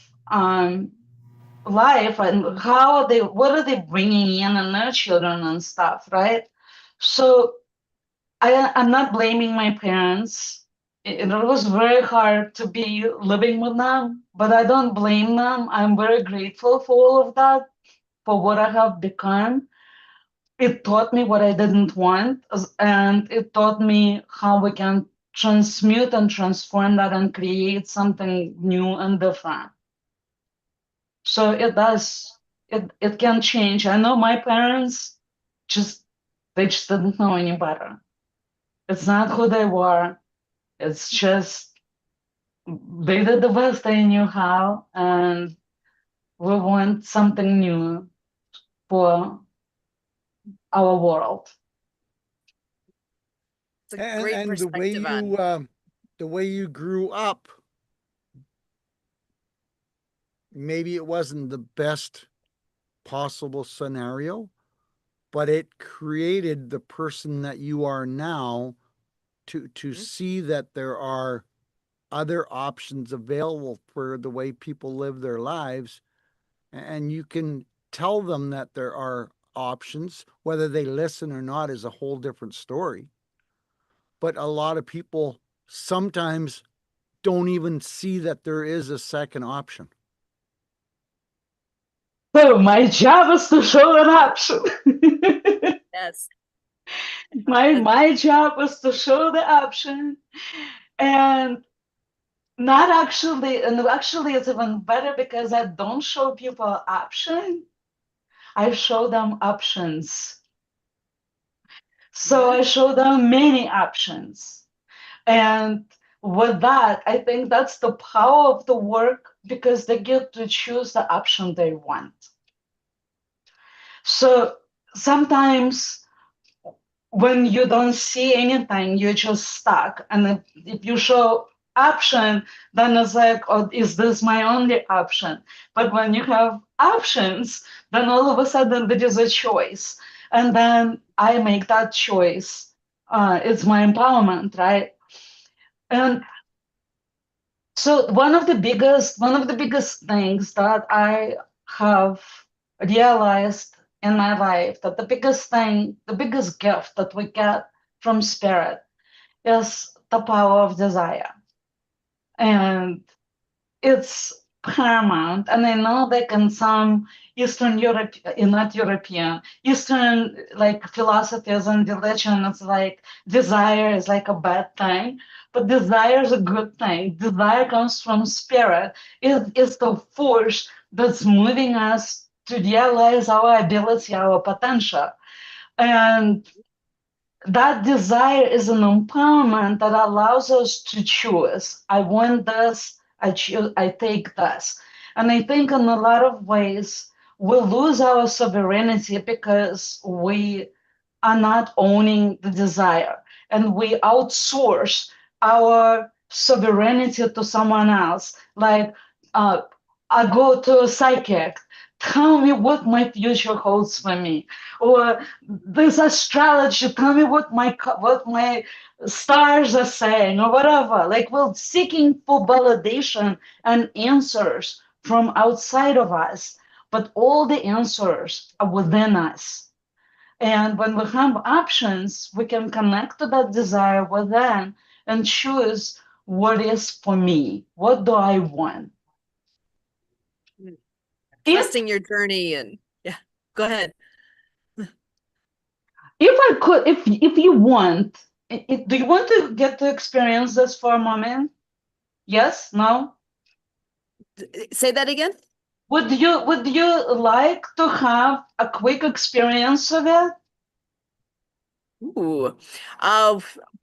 life, and what are they bringing in and their children and stuff, right? So I'm not blaming my parents. It was very hard to be living with them, but I don't blame them. I'm very grateful for all of that, for what I have become. It taught me what I didn't want, and it taught me how we can transmute and transform that and create something new and different. So it does, it can change. I know my parents just, they just didn't know any better. It's not who they were. It's just they did the best they knew how, and we want something new for our world. It's a And great and perspective on. the way you grew up, maybe it wasn't the best possible scenario, but it created the person that you are now, to Mhm. see that there are other options available for the way people live their lives, and you can tell them that there are options. Whether they listen or not is a whole different story, but a lot of people sometimes don't even see that there is a second option. So my job is to show an option. Yes. My job is to show the option, and not actually, and actually it's even better because I don't show people option. I show them options. So I Good. show them many options. And with that, I think that's the power of the work, because they get to choose the option they want. So sometimes when you don't see anything, you're just stuck. And if you show option, then it's like, oh, is this my only option? But when you have options, then all of a sudden there is a choice. And then I make that choice. It's my empowerment, right? And so one of the biggest things that I have realized in my life, that the biggest gift that we get from spirit is the power of desire. And it's paramount. And I know like in some Eastern Europe, not European, Eastern like philosophies and religion, it's like desire is like a bad thing, but desire is a good thing. Desire comes from spirit. It is the force that's moving us to realize our ability, our potential. And that desire is an empowerment that allows us to choose. I want this, I choose, I take this. And I think in a lot of ways, we lose our sovereignty because we are not owning the desire, and we outsource our sovereignty to someone else. Like, I go to a psychic, tell me what my future holds for me, or this astrology, tell me what my stars are saying, or whatever. Like, we're seeking for validation and answers from outside of us, but all the answers are within us. And when we have options, we can connect to that desire within and choose what is for me. What do I want? Trusting your journey, and yeah, go ahead. If I could, if you want, do you want to get to experience this for a moment? Yes? No? Say that again. Would you like to have a quick experience of it? Ooh,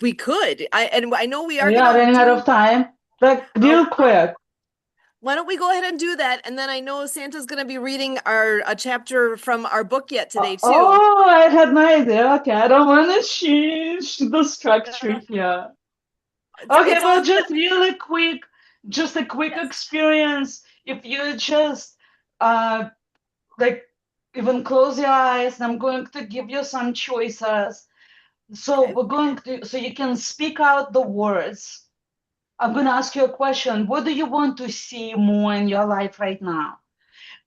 we could. I know we are We are gonna running out do. of time. Like real quick. Why don't we go ahead and do that? And then I know Santa's going to be reading a chapter from our book yet today too. Oh, I had no idea. Okay, I don't want to change the structure here. Okay, It's well, all just really quick, just a quick experience. If you just like even close your eyes, I'm going to give you some choices. So Okay. we're going to, so you can speak out the words. I'm going to ask you a question. What do you want to see more in your life right now?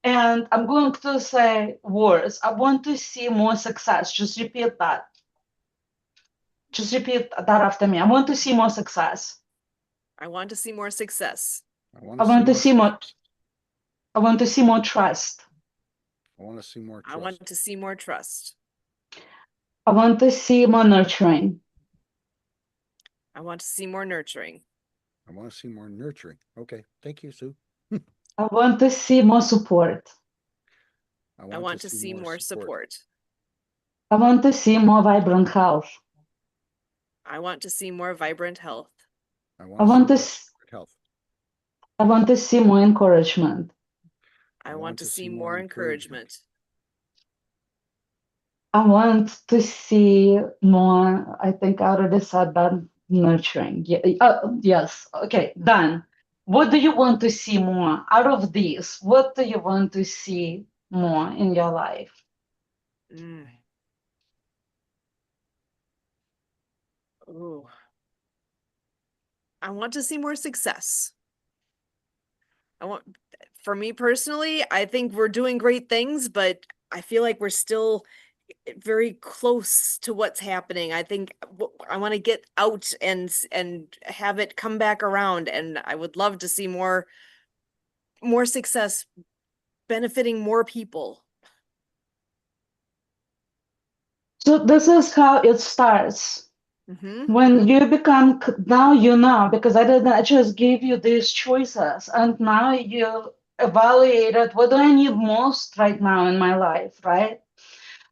And I'm going to say words. I want to see more success. Just repeat that. Just repeat that after me. I want to see more success. I want to see more success. I want to see more. I want to see more trust. I want to see more I trust. want to see more trust. I want to see more nurturing. I want to see more nurturing. I want to see more nurturing. Okay. Thank you, Sue. I want to see more support. I want to see more support. I want to see more vibrant health. I want to see more vibrant health. I want to see more health. I want to see more encouragement. I want to see more encouragement. I want to see more, I think I already said that, nurturing. Yes. Okay, done. What do you want to see more out of these? What do you want to see more in your life? Ooh. I want to see more success. For me personally, I think we're doing great things, but I feel like we're still very close to what's happening. I think I want to get out and have it come back around, and I would love to see more success benefiting more people. So this is how it starts. When you become, now you know, because I just gave you these choices, and now you evaluated what do I need most right now in my life, right?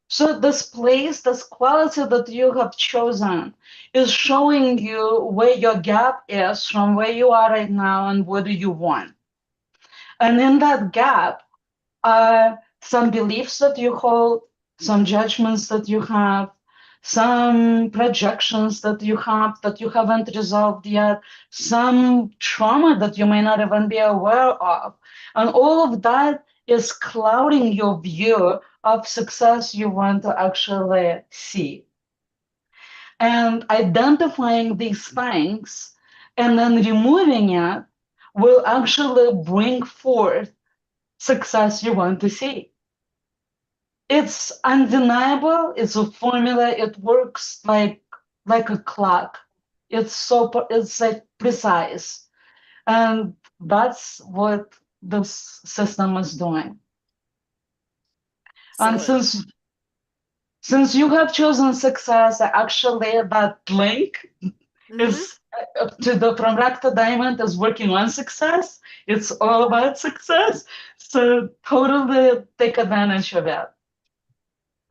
So this place, this quality that you have chosen is showing you where your gap is from where you are right now and what do you want. And in that gap are some beliefs that you hold, some judgments that you have, some projections that you haven't resolved yet, some trauma that you may not even be aware of. And all of that is clouding your view of success you want to actually see. And identifying these things and then removing it will actually bring forth success you want to see. It's undeniable. It's a formula. It works like a clock. It's like precise, and that's what this system is doing. And Excellent. since you have chosen success, actually that link Mhm. is to the from Rack to Diamond is working on success. It's all about success. So totally take advantage of it.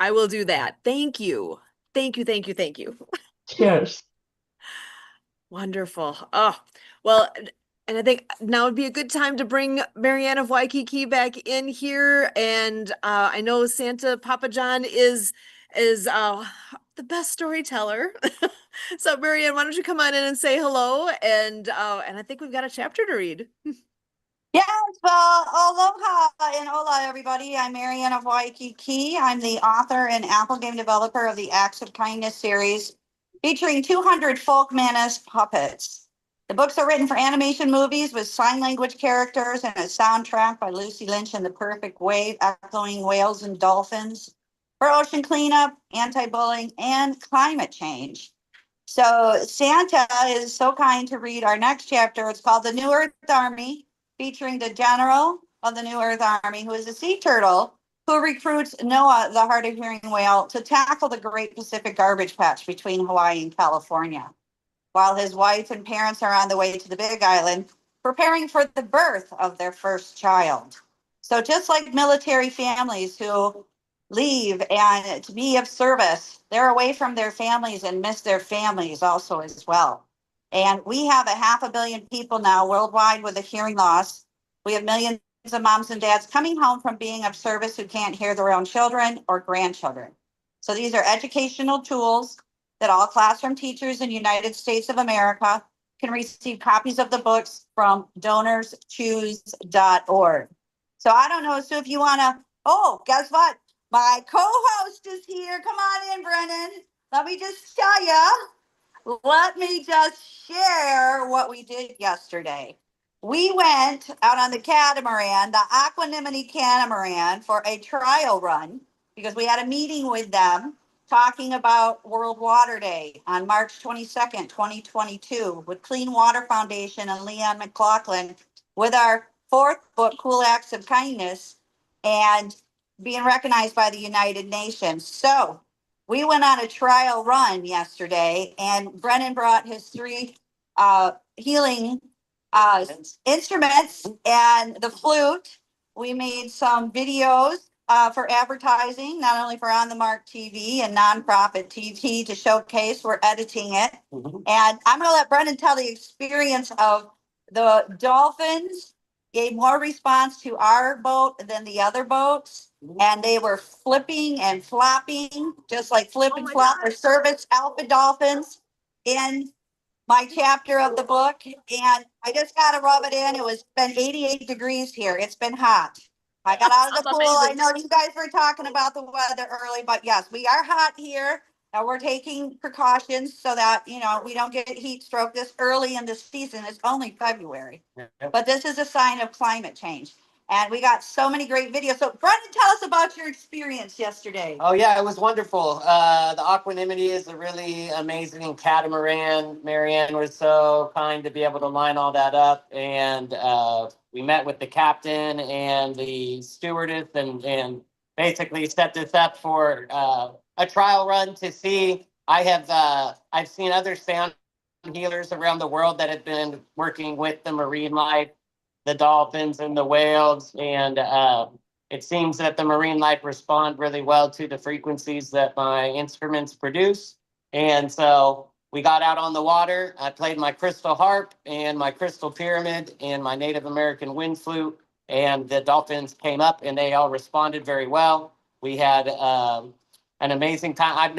I will do that. Thank you. Thank you, thank you, thank you. Cheers. Wonderful. Oh, well, and I think now would be a good time to bring Marianne of Waikiki back in here. And I know Santa Papa John is the best storyteller. So Marianne, why don't you come on in and say hello? And I think we've got a chapter to read. Yes, well, aloha and hola, everybody. I'm Marianne of Waikiki. I'm the author and Apple game developer of the Acts of Kindness series, featuring 200 folk manus puppets. The books are written for animation movies with sign language characters and a soundtrack by Lucy Lynch and the Perfect Wave, echoing whales and dolphins, for ocean cleanup, anti-bullying, and climate change. So Santa is so kind to read our next chapter. It's called The New Earth Army, featuring the general of the New Earth Army, who is a sea turtle, who recruits Noah, the hard of hearing whale, to tackle the Great Pacific Garbage Patch between Hawaii and California, while his wife and parents are on the way to the Big Island, preparing for the birth of their first child. So just like military families who leave and to be of service, they're away from their families and miss their families also as well. And we have 500 million people now worldwide with a hearing loss. We have millions of moms and dads coming home from being of service who can't hear their own children or grandchildren. So these are educational tools that all classroom teachers in the United States of America can receive copies of the books from donorschoose.org. So I don't know, Sue, if you want to, oh, guess what? My co-host is here. Come on in, Brennan. Let me just tell you. Let me just share what we did yesterday. We went out on the catamaran, the Aquanimity catamaran, for a trial run because we had a meeting with them talking about World Water Day on March 22nd, 2022, with Clean Water Foundation and Leon McLaughlin with our fourth book, Cool Acts of Kindness, and being recognized by the United Nations. So we went on a trial run yesterday, and Brennan brought his three healing instruments and the flute. We made some videos for advertising, not only for On the Mark TV and nonprofit TV to showcase. We're editing it. And I'm going to let Brennan tell the experience of the dolphins gave more response to our boat than the other boats. And they were flipping and flopping, just like flip and flop or service alpha dolphins in my chapter of the book. And I just got to rub it in. It was been 88 degrees here. It's been hot. I got out of the Sounds pool. I amazing. know you guys were talking about the weather early, but yes, we are hot here. And we're taking precautions so that, you know, we don't get heat stroke this early in the season. It's only February. But this is a sign of climate change. And we got so many great videos. So, Brendan, tell us about your experience yesterday. Oh, yeah, it was wonderful. The Aquanimity is a really amazing catamaran. Marianne was so kind to be able to line all that up. And we met with the captain and the stewardess and basically set this up for a trial run to see. I've seen other sound healers around the world that have been working with the marine life, the dolphins and the whales. And it seems that the marine life respond really well to the frequencies that my instruments produce. And so we got out on the water. I played my crystal harp and my crystal pyramid and my Native American wind flute, and the dolphins came up and they all responded very well. We had an amazing time.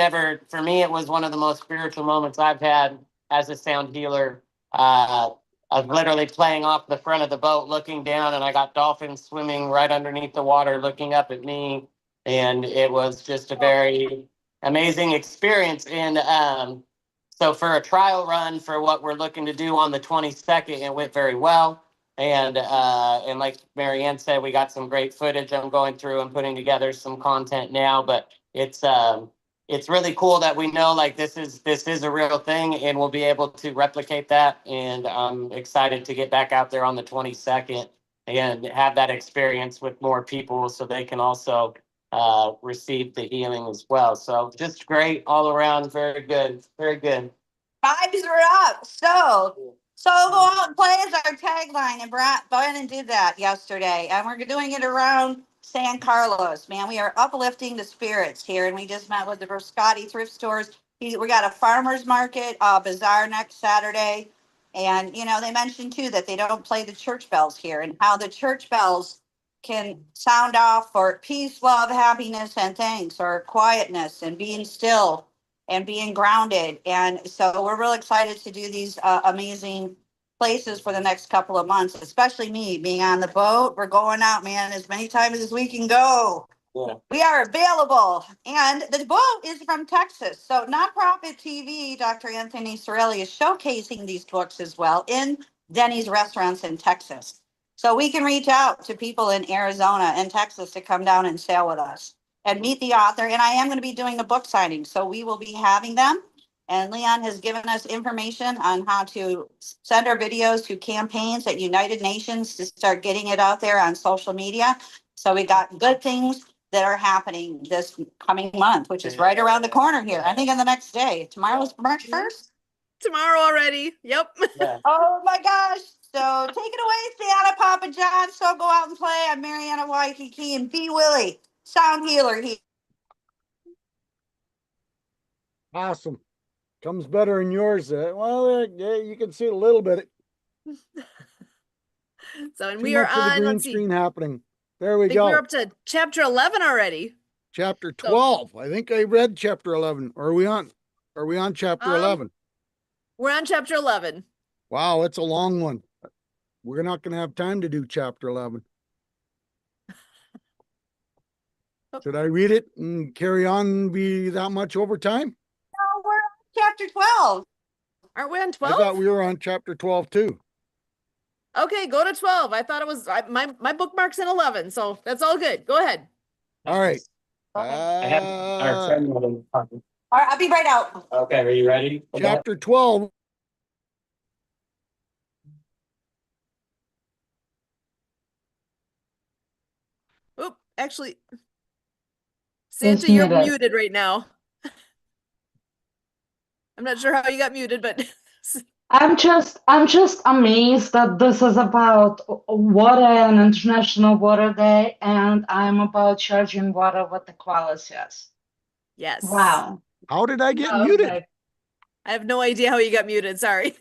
For me, it was one of the most spiritual moments I've had as a sound healer. Of literally playing off the front of the boat, looking down, and I got dolphins swimming right underneath the water, looking up at me. And it was just a very amazing experience. And so for a trial run for what we're looking to do on the 22nd, it went very well. And like Marianne said, we got some great footage. I'm going through and putting together some content now, but it's really cool that we know like this is a real thing, and we'll be able to replicate that. And I'm excited to get back out there on the 22nd and have that experience with more people so they can also receive the healing as well. So just great all around. Very good. Very good. Vibes are up. So go out and play is our tagline, and Brandon did that yesterday, and we're doing it around San Carlos. Man, we are uplifting the spirits here, and we just met with the Brascotti thrift stores. We got a farmers market bazaar next Saturday, and they mentioned too that they don't play the church bells here, and how the church bells can sound off for peace, love, happiness, and thanks, or quietness and being still and being grounded. And so we're real excited to do these amazing places for the next couple of months, especially me being on the boat. We're going out, man, as many times as we can go. Yeah. We are available. And the boat is from Texas. So Nonprofit TV, Dr. Anthony Sorelli is showcasing these books as well in Denny's restaurants in Texas. So we can reach out to people in Arizona and Texas to come down and sail with us and meet the author. And I am going to be doing a book signing, so we will be having them. And Leon has given us information on how to send our videos to campaigns at United Nations to start getting it out there on social media. So we got good things that are happening this coming month, which is right around the corner here. I think on the next day. Tomorrow's March 1st. Tomorrow already. Yep. Yeah. Oh my gosh. So take it away, Santa Papa John. So go out and play. I'm Marianne of Waikiki, and B. Willie, sound healer. Awesome. Comes better in yours. Yeah, you can see it a little bit. So, and we are on, green screen happening. There we go. We're up to chapter 11 already. Chapter 12. So, I think I read chapter 11. Are we on chapter 11? We're on chapter 11. Wow, it's a long one. We're not going to have time to do chapter 11. Should I read it and carry on and be that much overtime? No, we're on chapter 12. Aren't we on 12? I thought we were on chapter 12 too. Okay, go to 12. I thought it was my bookmark's in 11, so that's all good. Go ahead. All right. I have our friend. All right, I'll be right out. Okay, are you ready? Chapter 12. Oop, actually, Santa, you're muted right now. I'm not sure how you got muted, but I'm just amazed that this is about water and International Water Day, and I'm about charging water with the qualities. Yes. Wow. How did I get muted? I have no idea how you got muted. Sorry.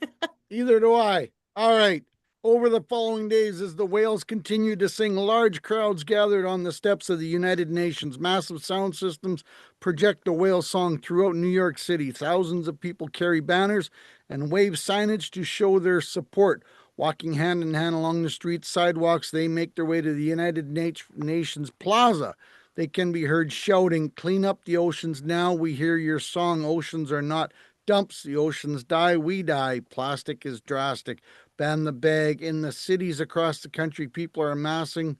Either do I. All right. Over the following days, as the whales continued to sing, large crowds gathered on the steps of the United Nations. Massive sound systems project the whale song throughout New York City. Thousands of people carry banners and wave signage to show their support. Walking hand in hand along the streets, sidewalks, they make their way to the United Nations Plaza. They can be heard shouting, "Clean up the oceans now. We hear your song. Oceans are not dumps. The oceans die. We die. Plastic is drastic. Ban the bag." In the cities across the country, people are amassing.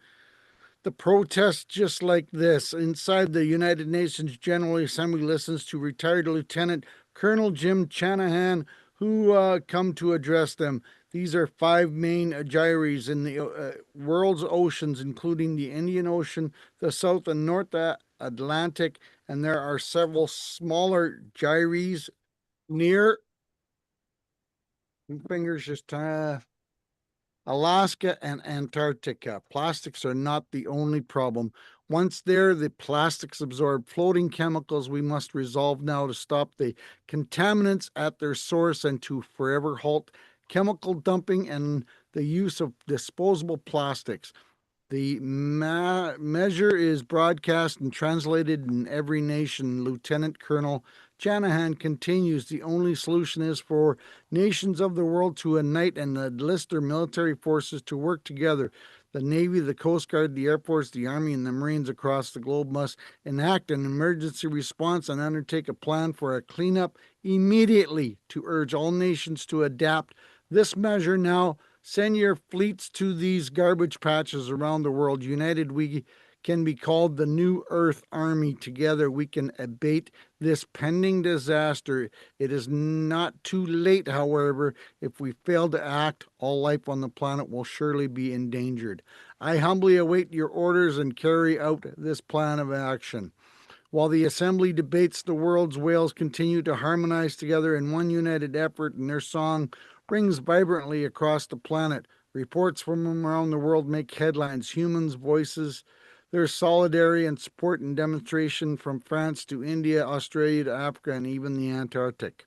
The protest just like this. Inside the United Nations General Assembly listens to retired Lieutenant Colonel Jim Shanahan, who come to address them. These are 5 main gyres in the world's oceans, including the Indian Ocean, the South and North Atlantic, and there are several smaller gyres near. Fingers just Alaska and Antarctica. Plastics are not the only problem. Once there, the plastics absorb floating chemicals we must resolve now to stop the contaminants at their source and to forever halt chemical dumping and the use of disposable plastics. The measure is broadcast and translated in every nation. Lieutenant Colonel Shanahan continues, the only solution is for nations of the world to unite and enlist their military forces to work together. The Navy, the Coast Guard, the Air Force, the Army, and the Marines across the globe must enact an emergency response and undertake a plan for a cleanup immediately to urge all nations to adapt this measure now. Send your fleets to these garbage patches around the world. United, we can be called the New Earth Army. Together, we can abate this pending disaster. It is not too late, however. If we fail to act, all life on the planet will surely be endangered. I humbly await your orders and carry out this plan of action. While the Assembly debates, the world's whales continue to harmonize together in one united effort, and their song rings vibrantly across the planet. Reports from around the world make headlines. Humans' voices, their solidarity and support and demonstration from France to India, Australia to Africa, and even the Antarctic.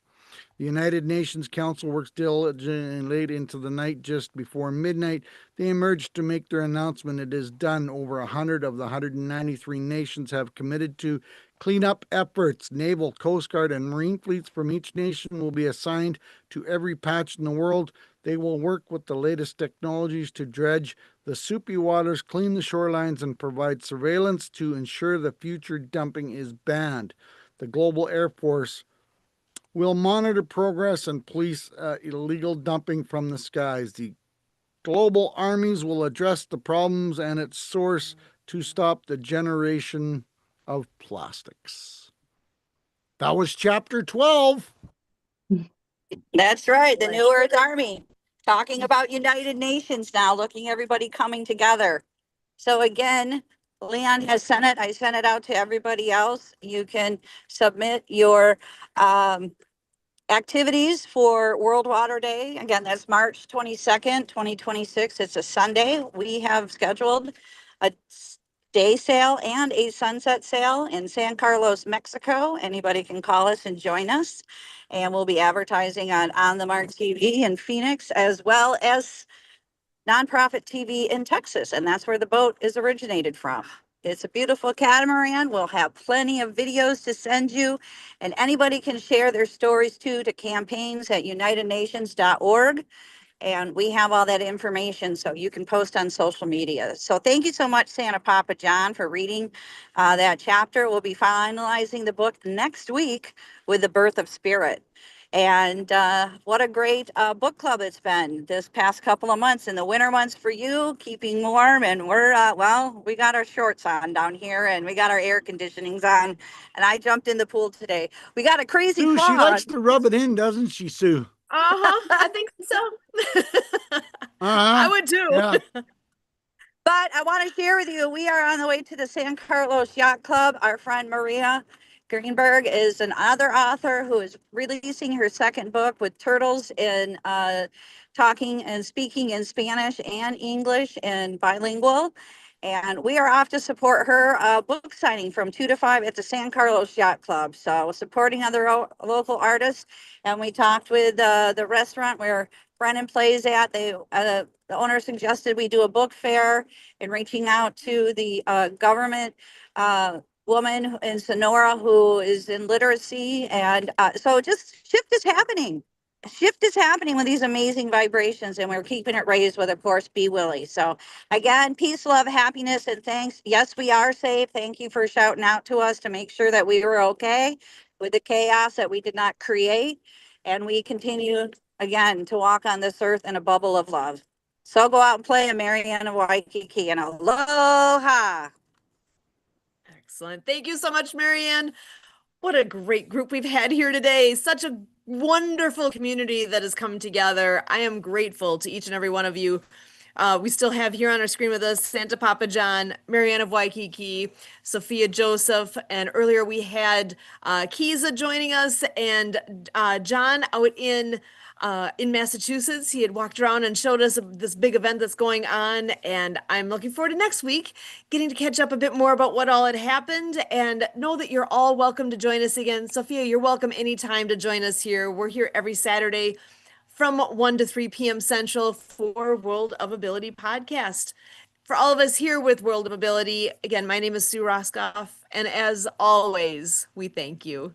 The United Nations Council works diligently late into the night. Just before midnight, they emerged to make their announcement. It is done. Over 100 of the 193 nations have committed to cleanup efforts. Naval, Coast Guard, and Marine fleets from each nation will be assigned to every patch in the world. They will work with the latest technologies to dredge the soupy waters, clean the shorelines, and provide surveillance to ensure the future dumping is banned. The Global Air Force will monitor progress and police illegal dumping from the skies. The global armies will address the problems and its source to stop the generation of plastics. That was chapter 12. That's right. The New Earth Army talking about United Nations now, looking everybody coming together. So again, Leon has sent it. I sent it out to everybody else. You can submit your activities for World Water Day. Again, that's March 22nd, 2026. It's a Sunday. We have scheduled a day sale and a sunset sale in San Carlos, Mexico. Anybody can call us and join us. And we'll be advertising on the Mark TV in Phoenix, as well as nonprofit TV in Texas. And that's where the boat is originated from. It's a beautiful catamaran. We'll have plenty of videos to send you, and anybody can share their stories too to campaigns@unitednations.org. And we have all that information, so you can post on social media. So thank you so much, Santa Papa John, for reading that chapter. We'll be finalizing the book next week with The Birth of Spirit. And what a great book club it's been this past couple of months. In the winter months for you, keeping warm. And we're, well, we got our shorts on down here and we got our air conditionings on. And I jumped in the pool today. We got a crazy Sue, fall. she likes to rub it in, doesn't she, Sue? I think so. I would too. Yeah. But I want to share with you, we are on the way to the San Carlos Yacht Club. Our friend Maria Greenberg is another author who is releasing her second book with turtles in talking and speaking in Spanish and English and bilingual. And we are off to support her book signing from 2 to 5 at the San Carlos Yacht Club. So supporting other local artists. And we talked with the restaurant where Brennan plays at. The owner suggested we do a book fair and reaching out to the government woman in Sonora who is in literacy. And so just shift is happening. Shift is happening with these amazing vibrations, and we're keeping it raised with, of course, Be Willie. So again, peace, love, happiness, and thanks. Yes, we are safe. Thank you for shouting out to us to make sure that we were okay with the chaos that we did not create. And we continue, again, to walk on this earth in a bubble of love. So go out and play a Marianne of Waikiki, and aloha. Excellent. Thank you so much, Marianne. What a great group we've had here today. Such a wonderful community that has come together. I am grateful to each and every one of you. We still have here on our screen with us Santa Papa John, Marianne of Waikiki, Sophia Joseph, and earlier we had Kiza joining us, and John out in in Massachusetts. He had walked around and showed us this big event that's going on, and I'm looking forward to next week getting to catch up a bit more about what all had happened, and know that you're all welcome to join us again. Sophia, you're welcome anytime to join us here. We're here every Saturday from 1 to 3 p.m. Central for World of Ability podcast. For all of us here with World of Ability, again, my name is Sue Roskoff, and as always, we thank you.